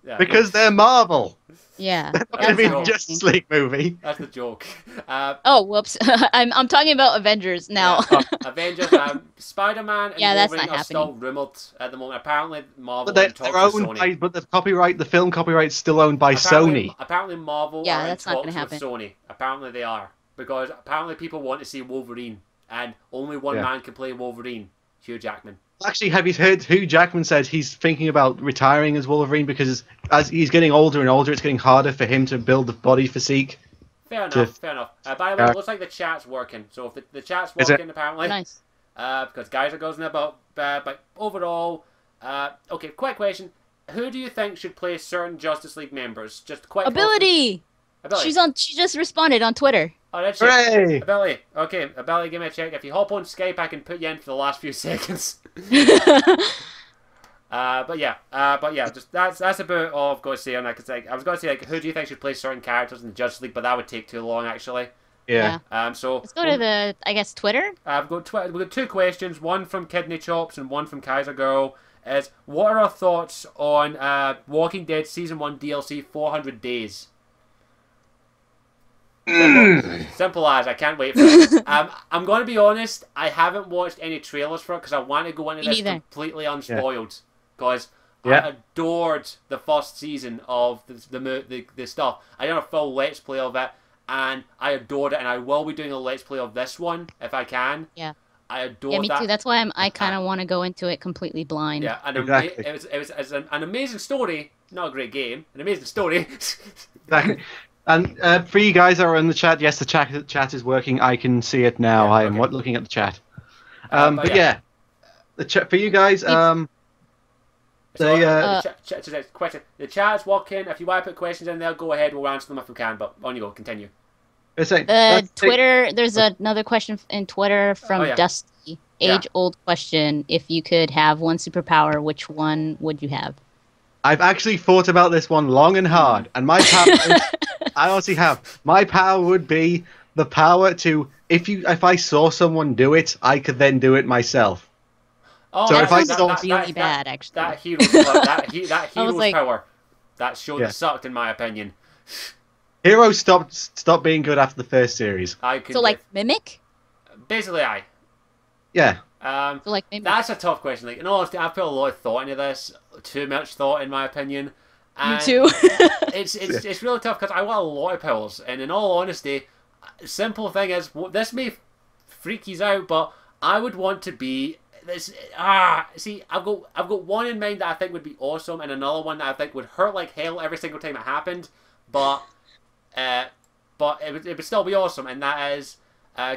Yeah, Because they're Marvel. Yeah. They're not that's going to be not a Justice happening. League movie. that's the joke. Oh, whoops. I'm talking about Avengers now. Avengers, Spider-Man and Yeah, that's Wolverine not are still happening. rumoured at the moment. Apparently, Marvel But are in they're talks with owned Sony. by, but the film copyright's still owned by Sony. Apparently, Marvel Yeah, are in that's not talks gonna with happen. Sony. Apparently, they are. Because apparently people want to see Wolverine. And only one man can play Wolverine. Hugh Jackman. Actually, have you heard Hugh Jackman said he's thinking about retiring as Wolverine because as he's getting older and older, it's getting harder for him to build the body physique. Fair enough, fair enough. By the way, it looks like the chat's working. So if the chat's working, apparently. Nice. Because guys are going about. But overall, okay, quick question. Who do you think should play certain Justice League members? Just quick. Ability! She just responded on Twitter. Oh, that's Hooray! Ability. Okay, Ability, give me a check. If you hop on Skype, I can put you in for the last few seconds. But yeah, just that's about all I've got to say on that. Cause I was going to say who do you think should play certain characters in the Justice League, but that would take too long actually. Yeah. So let's go to the Twitter. We've got two questions. One from Kidney Chops and one from Kaiser Girl. Is what are our thoughts on Walking Dead Season 1 DLC 400 Days? Simple as, I can't wait for it. I'm going to be honest, I haven't watched any trailers for it because I want to go into this completely unspoiled. Because I adored the first season of the stuff. I did a full Let's Play of it, and I adored it, and I will be doing a Let's Play of this one, if I can. Yeah. I adore that. Yeah, me too. That's why I kind of want to go into it completely blind. Yeah, and exactly. It was an amazing story, not a great game, an amazing story. Exactly. And for you guys that are in the chat, yes, the chat is working. I can see it now. I am looking at the chat. But yeah, the chat for you guys. The chat's working. If you want to put questions in there, go ahead. We'll answer them if we can. But on you go. Continue. Twitter. There's another question in Twitter from Dusty. Age-old question: if you could have one superpower, which one would you have? I've actually thought about this one long and hard, and my power, I honestly have. My power would be the power to, if I saw someone do it, I could then do it myself. Oh, so that sounds really bad, actually. That hero's power, that show that sucked, in my opinion. Heroes stopped being good after the first series. So like Mimic? Basically, Yeah. So like Mimic. That's a tough question. Like, in all honesty, I've put a lot of thought into this. Too much thought, in my opinion. You too. it's really tough because I want a lot of powers, and in all honesty, simple thing is, this may freak you out, but I would want to be this. See, I've got one in mind that I think would be awesome, and another one that I think would hurt like hell every single time it happened, but it would still be awesome, and that is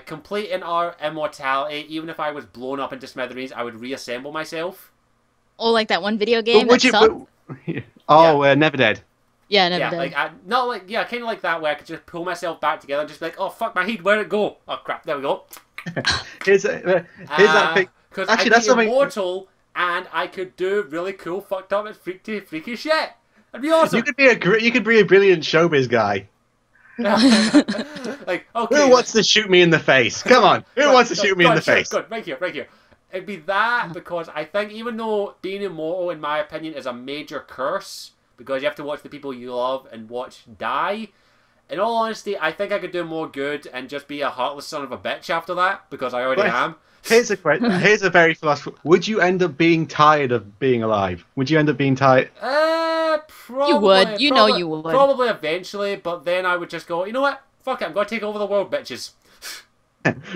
completing our immortality. Even if I was blown up into smithereens, I would reassemble myself. Oh, like that one video game. Never Dead. Yeah, Never Dead. Kind of like that, where I could just pull myself back together and just be like, oh fuck my head, where'd it go? Oh crap, there we go. here's that thing. Because I'd be immortal and I could do really cool, fucked up, and freaky shit. That'd be awesome. You could be a brilliant showbiz guy. Like, okay. Who wants to shoot me in the face? Come on. Who wants to shoot me in the face? Good, right here. It'd be that, because I think even though being immortal, in my opinion, is a major curse, because you have to watch the people you love and watch die, in all honesty, I think I could do more good and just be a heartless son of a bitch after that, because I already am. Here's a question. Here's a very philosophical. Would you end up being tired of being alive? Would you end up being tired? Probably. You would. You know you would. Probably eventually, but then I would just go, you know what? Fuck it, I'm going to take over the world, bitches.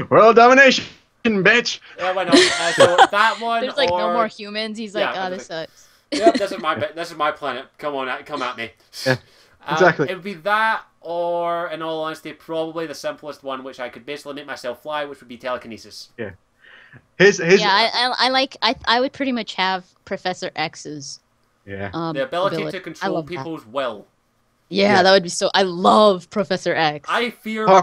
World domination, bitch. Yeah, why not? So that one. There's like no more humans. He's like, this sucks. Yep, this is my planet. Come at me. Yeah, exactly. It would be that, or in all honesty, probably the simplest one, which I could basically make myself fly, which would be telekinesis. Yeah. I would pretty much have Professor X's. Yeah. The ability to control people's will. Yeah, that would be so. I love Professor X. I fear you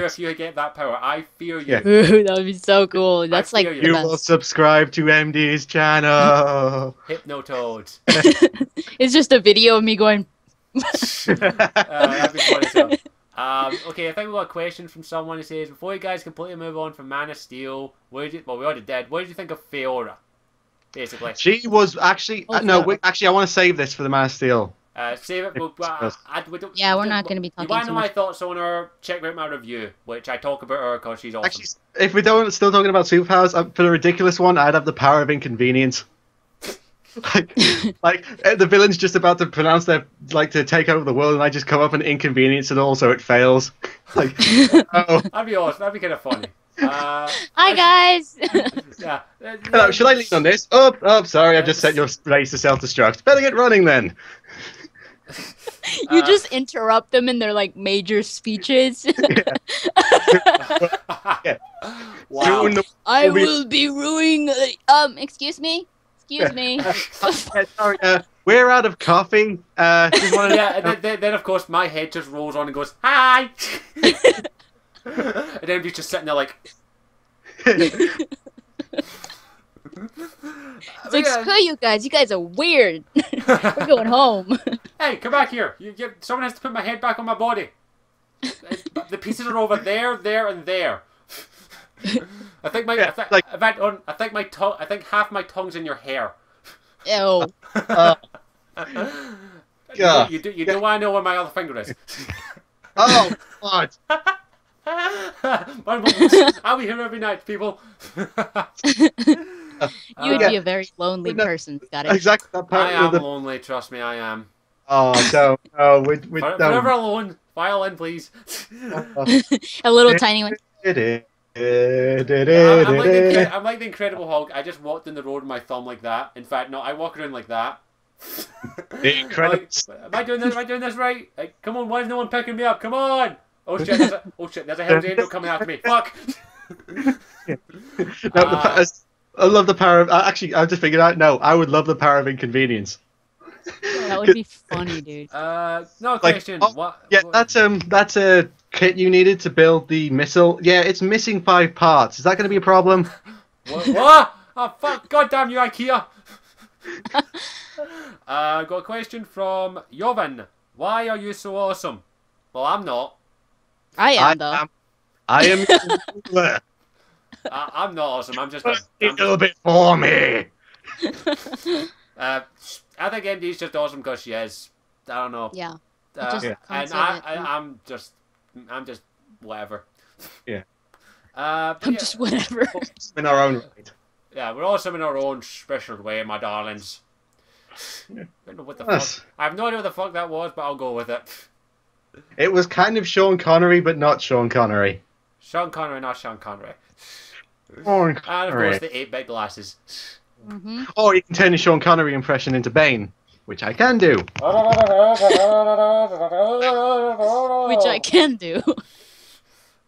if you get that power. I fear you. Yeah. Ooh, that would be so cool. That's like you will subscribe to MD's channel. Hypnotoad. It's just a video of me going. That'd be funny too. Okay, I think we got a question from someone who says, before you guys completely move on from Man of Steel, well, we already did. What did you think of Fiora? Basically, She was actually actually I want to save this for the Man of Steel. save it. Yeah, we're not going to be talking. You want to too know my much. thoughts on her? Check out my review, which I talk about her because she's awesome. Actually, if we don't still talking about superpowers, for the ridiculous one, I'd have the power of inconvenience. like the villain's just about to pronounce their to take over the world, and I just come up and inconvenience it all, so it fails. Like, oh. That'd be awesome. That'd be kind of funny. Hi guys. Yeah. Hello, should I lean on this? Oh, sorry, I've just set your race to self-destruct. Better get running then. You just interrupt them in their like major speeches. Yeah. Wow. I will be ruining. Excuse me. Excuse me. Yeah, sorry, we're out of coffee. Just wanted Yeah, and then of course my head just rolls on and goes, hi! And everybody's just sitting there like... It's like, screw you guys. You guys are weird. We're going home. Hey, come back here. Someone has to put my head back on my body. The pieces are over there, there, and there. I think half my tongue's in your hair. Ew. Yeah. You do want to know where my other finger is. Oh, God. I'll be here every night, people. You would be a very lonely person, Scottish. Exactly. That part I am lonely, trust me, I am. Oh, no, we don't. Forever alone. Violin, please. A little tiny one. I'm like the Incredible Hulk. I just walked in the road with my thumb like that. In fact, no, I walk around like that. The Incredible. Am I doing this right? Like, come on, why is no one picking me up? Come on! Oh shit! There's a Hell's Angel coming after me. Fuck! I love the power of. Actually, I just figured out. No, I would love the power of inconvenience. That would be funny, dude. No question. What? Yeah, that's a kit you needed to build the missile. Yeah, it's missing 5 parts. Is that going to be a problem? What? Oh fuck! God damn you, IKEA! Got a question from Jovan. Why are you so awesome? Well, I'm not. I am though. I am. I'm not awesome. I'm just a little bit for me. I think MD's just awesome because she is. I don't know. Yeah. I'm just whatever. Yeah. I'm just whatever. In our own right. Yeah, we're awesome in our own special way, my darlings. I don't know what the fuck. I have no idea what the fuck that was, but I'll go with it. It was kind of Sean Connery, but not Sean Connery. Sean Connery, not Sean Connery. Sean Connery. And of course the 8-bit glasses. Mm-hmm. Or you can turn a Sean Connery impression into Bane, which I can do. Which I can do.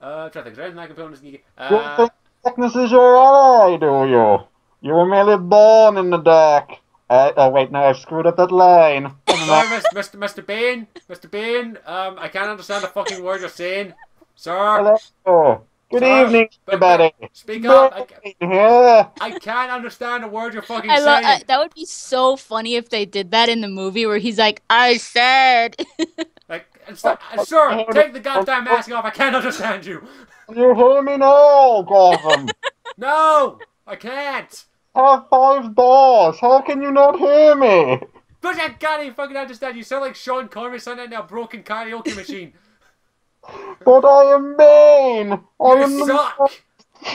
Trying to think, I can put on this geek. Darkness is your ally, do you? You were merely born in the dark. Oh wait, no, I've screwed up that line. Sorry, Mr. Bane. Mr. Bane, I can't understand the fucking word you're saying. Sir. Hello. Good evening, everybody. Speak up. Yeah. I can't understand a word you're fucking saying. That would be so funny if they did that in the movie where he's like, I said. Like, sir, take the goddamn mask off. I can't understand you. You hear me now, Gotham? No, I can't. I have 5 bars. How can you not hear me? But I can't even fucking understand. You sound like Sean Connery sounding in a broken karaoke machine. But I am Bane. You suck.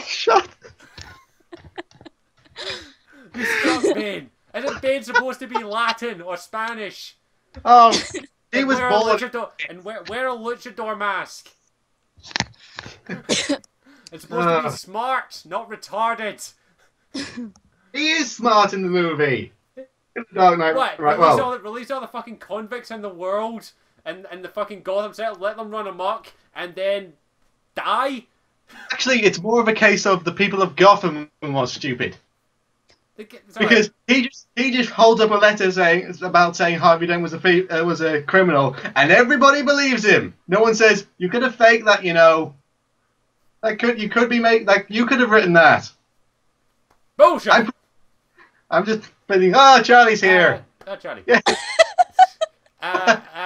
Shut. You suck, Bane. Isn't Bane supposed to be Latin or Spanish? Oh, he was born. And wear a luchador mask. It's supposed to be smart, not retarded. He is smart in the movie. Dark Knight. What? Right, release all the fucking convicts in the world and the fucking Gotham set, let them run amok, and then die? Actually, it's more of a case of the people of Gotham was stupid. Because he just holds up a letter saying Harvey Dent was a criminal, and everybody believes him. No one says you could have faked that, you know. You could have written that. Bullshit. I'm just thinking, Charlie's here. Charlie. Yeah.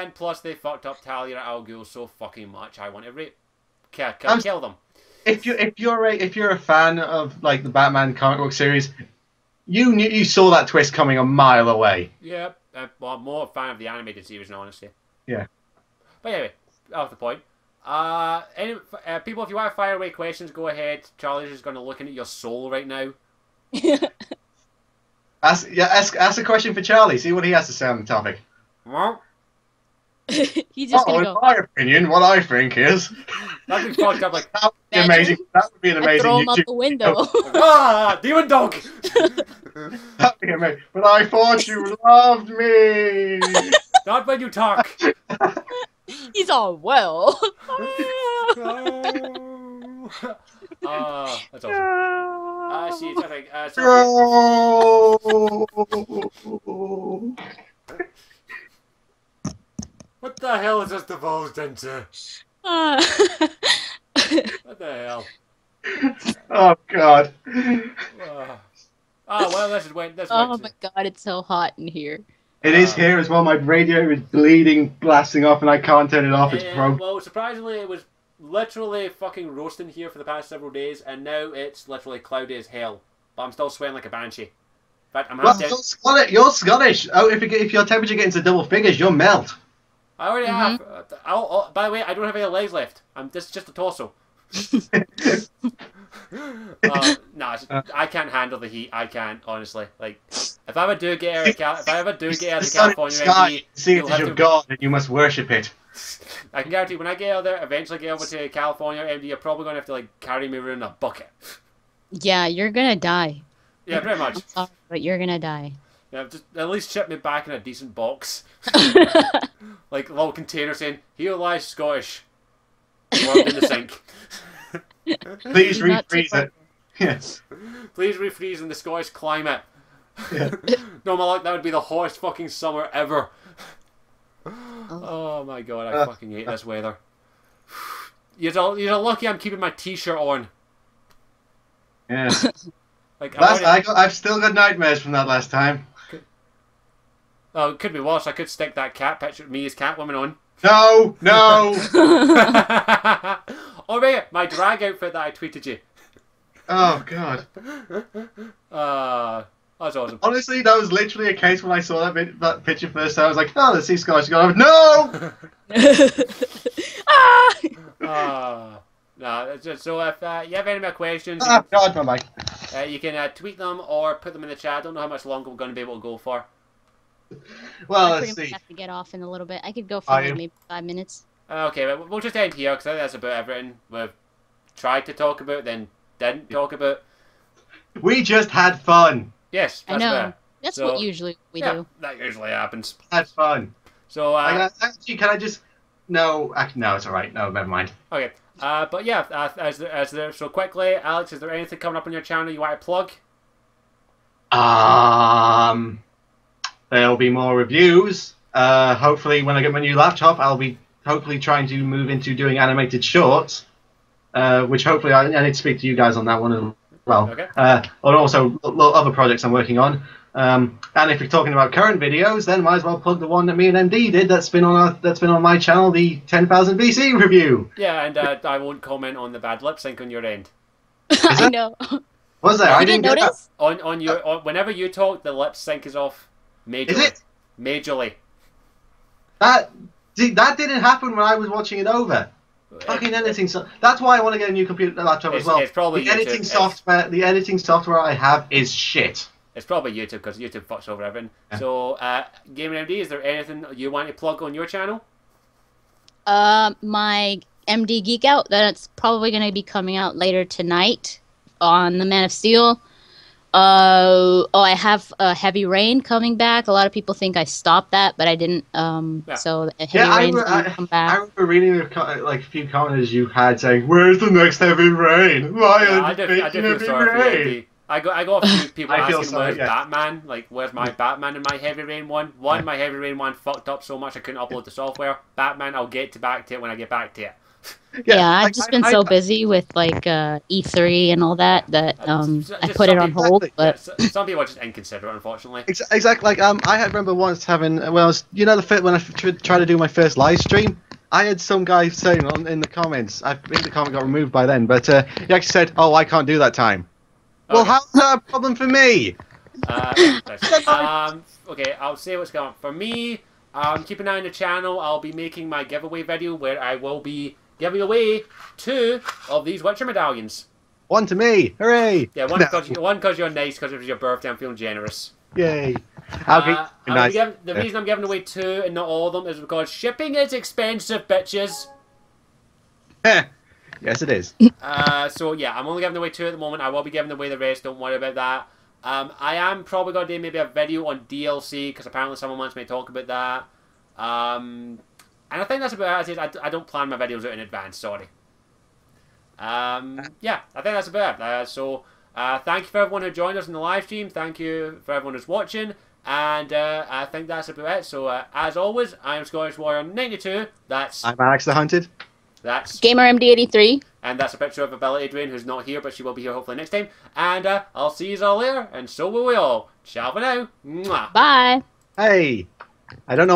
And plus, they fucked up Talia Al Ghul so fucking much. I want to kill them. If you're a fan of like the Batman comic book series, you saw that twist coming a mile away. Yeah, well, I'm more a fan of the animated series now, honestly. Yeah. But anyway, off the point. People, if you want to fire away questions, go ahead. Charlie's just going to look into your soul right now. Ask a question for Charlie. See what he has to say on the topic. Well, He's just gonna go. In my opinion, what I think is that'd be fucked up. Like that would be amazing. That would be an amazing. Throw him out YouTube the window. Demon dog. That'd be amazing. But I thought you loved me. Not when you talk. He's all well. That's awesome. See, I think. What the hell is this devolved into? What the hell? Oh God. Well, this is when. Oh my God, it's so hot in here. It is here as well. My radio is bleeding, blasting off, and I can't turn it off. It's broke. Well, surprisingly, it was literally fucking roasting here for the past several days, and now it's literally cloudy as hell. But I'm still sweating like a banshee. In fact, I'm half dead. You're Scottish. Oh, if your temperature gets into double figures, you'll melt. I already have. By the way, I don't have any legs left. This is just a torso. No, I can't handle the heat. I can't, honestly. Like, if I ever do get out of California, MD, see it as your god, and you must worship it. I can guarantee when I get out there, eventually get over to California, MD, you're probably gonna have to like carry me around in a bucket. Yeah, you're gonna die. Yeah, pretty much. I'm sorry, but you're gonna die. Yeah, just at least ship me back in a decent box. Like a little container saying, "Here lies Scottish." Warmed in the sink. Please refreeze it. Yes. Please refreeze in the Scottish climate. Yeah. No, my luck, that would be the hottest fucking summer ever. Oh my God, I fucking hate this weather. You're lucky I'm keeping my t-shirt on. Yeah. Like, I've still got nightmares from that last time. Oh, it could be worse. I could stick that cat picture of me as Catwoman on. No! Oh, wait, my drag outfit that I tweeted you. Oh, God. That's awesome. Honestly, that was literally a case when I saw that picture first time. I was like, oh, let's see Scottish. No! No, so if you have any more questions, God, my mic. You can tweet them or put them in the chat. I don't know how much longer we're going to be able to go for. Well, I let's pretty much see. have to get off in a little bit. I could go for like maybe 5 minutes. Okay, but we'll just end here because I think that's about everything we've tried to talk about, then didn't talk about. We just had fun. Yes, that's I know. fair. That's So, what usually we do. That usually happens. Had fun. So, Actually, can I just... No, no, it's alright. No, never mind. okay. But yeah, so quickly, Alex, is there anything coming up on your channel you want to plug? There'll be more reviews. Hopefully, when I get my new laptop, I'll be hopefully trying to move into doing animated shorts. Which hopefully I need to speak to you guys on that one as well. Okay. And also other projects I'm working on. And if you're talking about current videos, then might as well plug the one that me and MD did. That's been on my channel, the 10,000 BC review. Yeah, and I won't comment on the bad lip sync on your end. I know. Was there? I didn't didn't notice. Whenever you talk, the lip sync is off. Majorly. Is it? Majorly. That didn't happen when I was watching it over. Fucking editing that's why I want to get a new computer laptop as well. It's probably the editing software. The editing software I have is shit. It's probably YouTube because YouTube fucks over everything. Yeah. So, GamerMd, is there anything you want to plug on your channel? My MD Geek Out. That's probably going to be coming out later tonight on the Man of Steel. I have Heavy Rain coming back. A lot of people think I stopped that, but I didn't. So Heavy Rain's going to come back. I remember reading a few commenters you had saying, "Where's the next Heavy Rain? Why I do feel sorry for you. I got a few people asking where's Batman, like where's my Batman and my Heavy Rain one. My Heavy Rain one fucked up so much I couldn't upload the software. Batman, I'll get back to it when I get back to it. Yeah, I've just been so busy with like E3 and all that I put it on hold. But some people are just inconsiderate, unfortunately. Exactly. Like I remember once having when I was when I tried to do my first live stream. I had some guy saying in the comments. I think the comment got removed by then, but he actually said, "Oh, I can't do that time." Okay. Well, how's that a problem for me? Okay, I'll say what's going on. For me, keep an eye on the channel. I'll be making my giveaway video where I will be giving away 2 of these Witcher medallions. 1 to me. Hooray! Yeah, one because you're nice, because it was your birthday. I'm feeling generous. Yay. Nice. The reason I'm giving away 2 and not all of them is because shipping is expensive, bitches. Yes, it is. So yeah, I'm only giving away 2 at the moment. I will be giving away the rest. Don't worry about that. I am probably going to do maybe a video on DLC, because apparently someone wants me to talk about that. And I think that's about it. I don't plan my videos out in advance, sorry. Yeah, I think that's about it. Thank you for everyone who joined us in the live stream. Thank you for everyone who's watching. And I think that's about it. So, as always, I'm Scottishwarrior92. I'm AlexTheHunted. That's GamerMd83. And that's a picture of AbilityDrain, who's not here, but she will be here hopefully next time. And I'll see you all later, and so will we all. Ciao for now. Mwah. Bye. Hey, I don't know.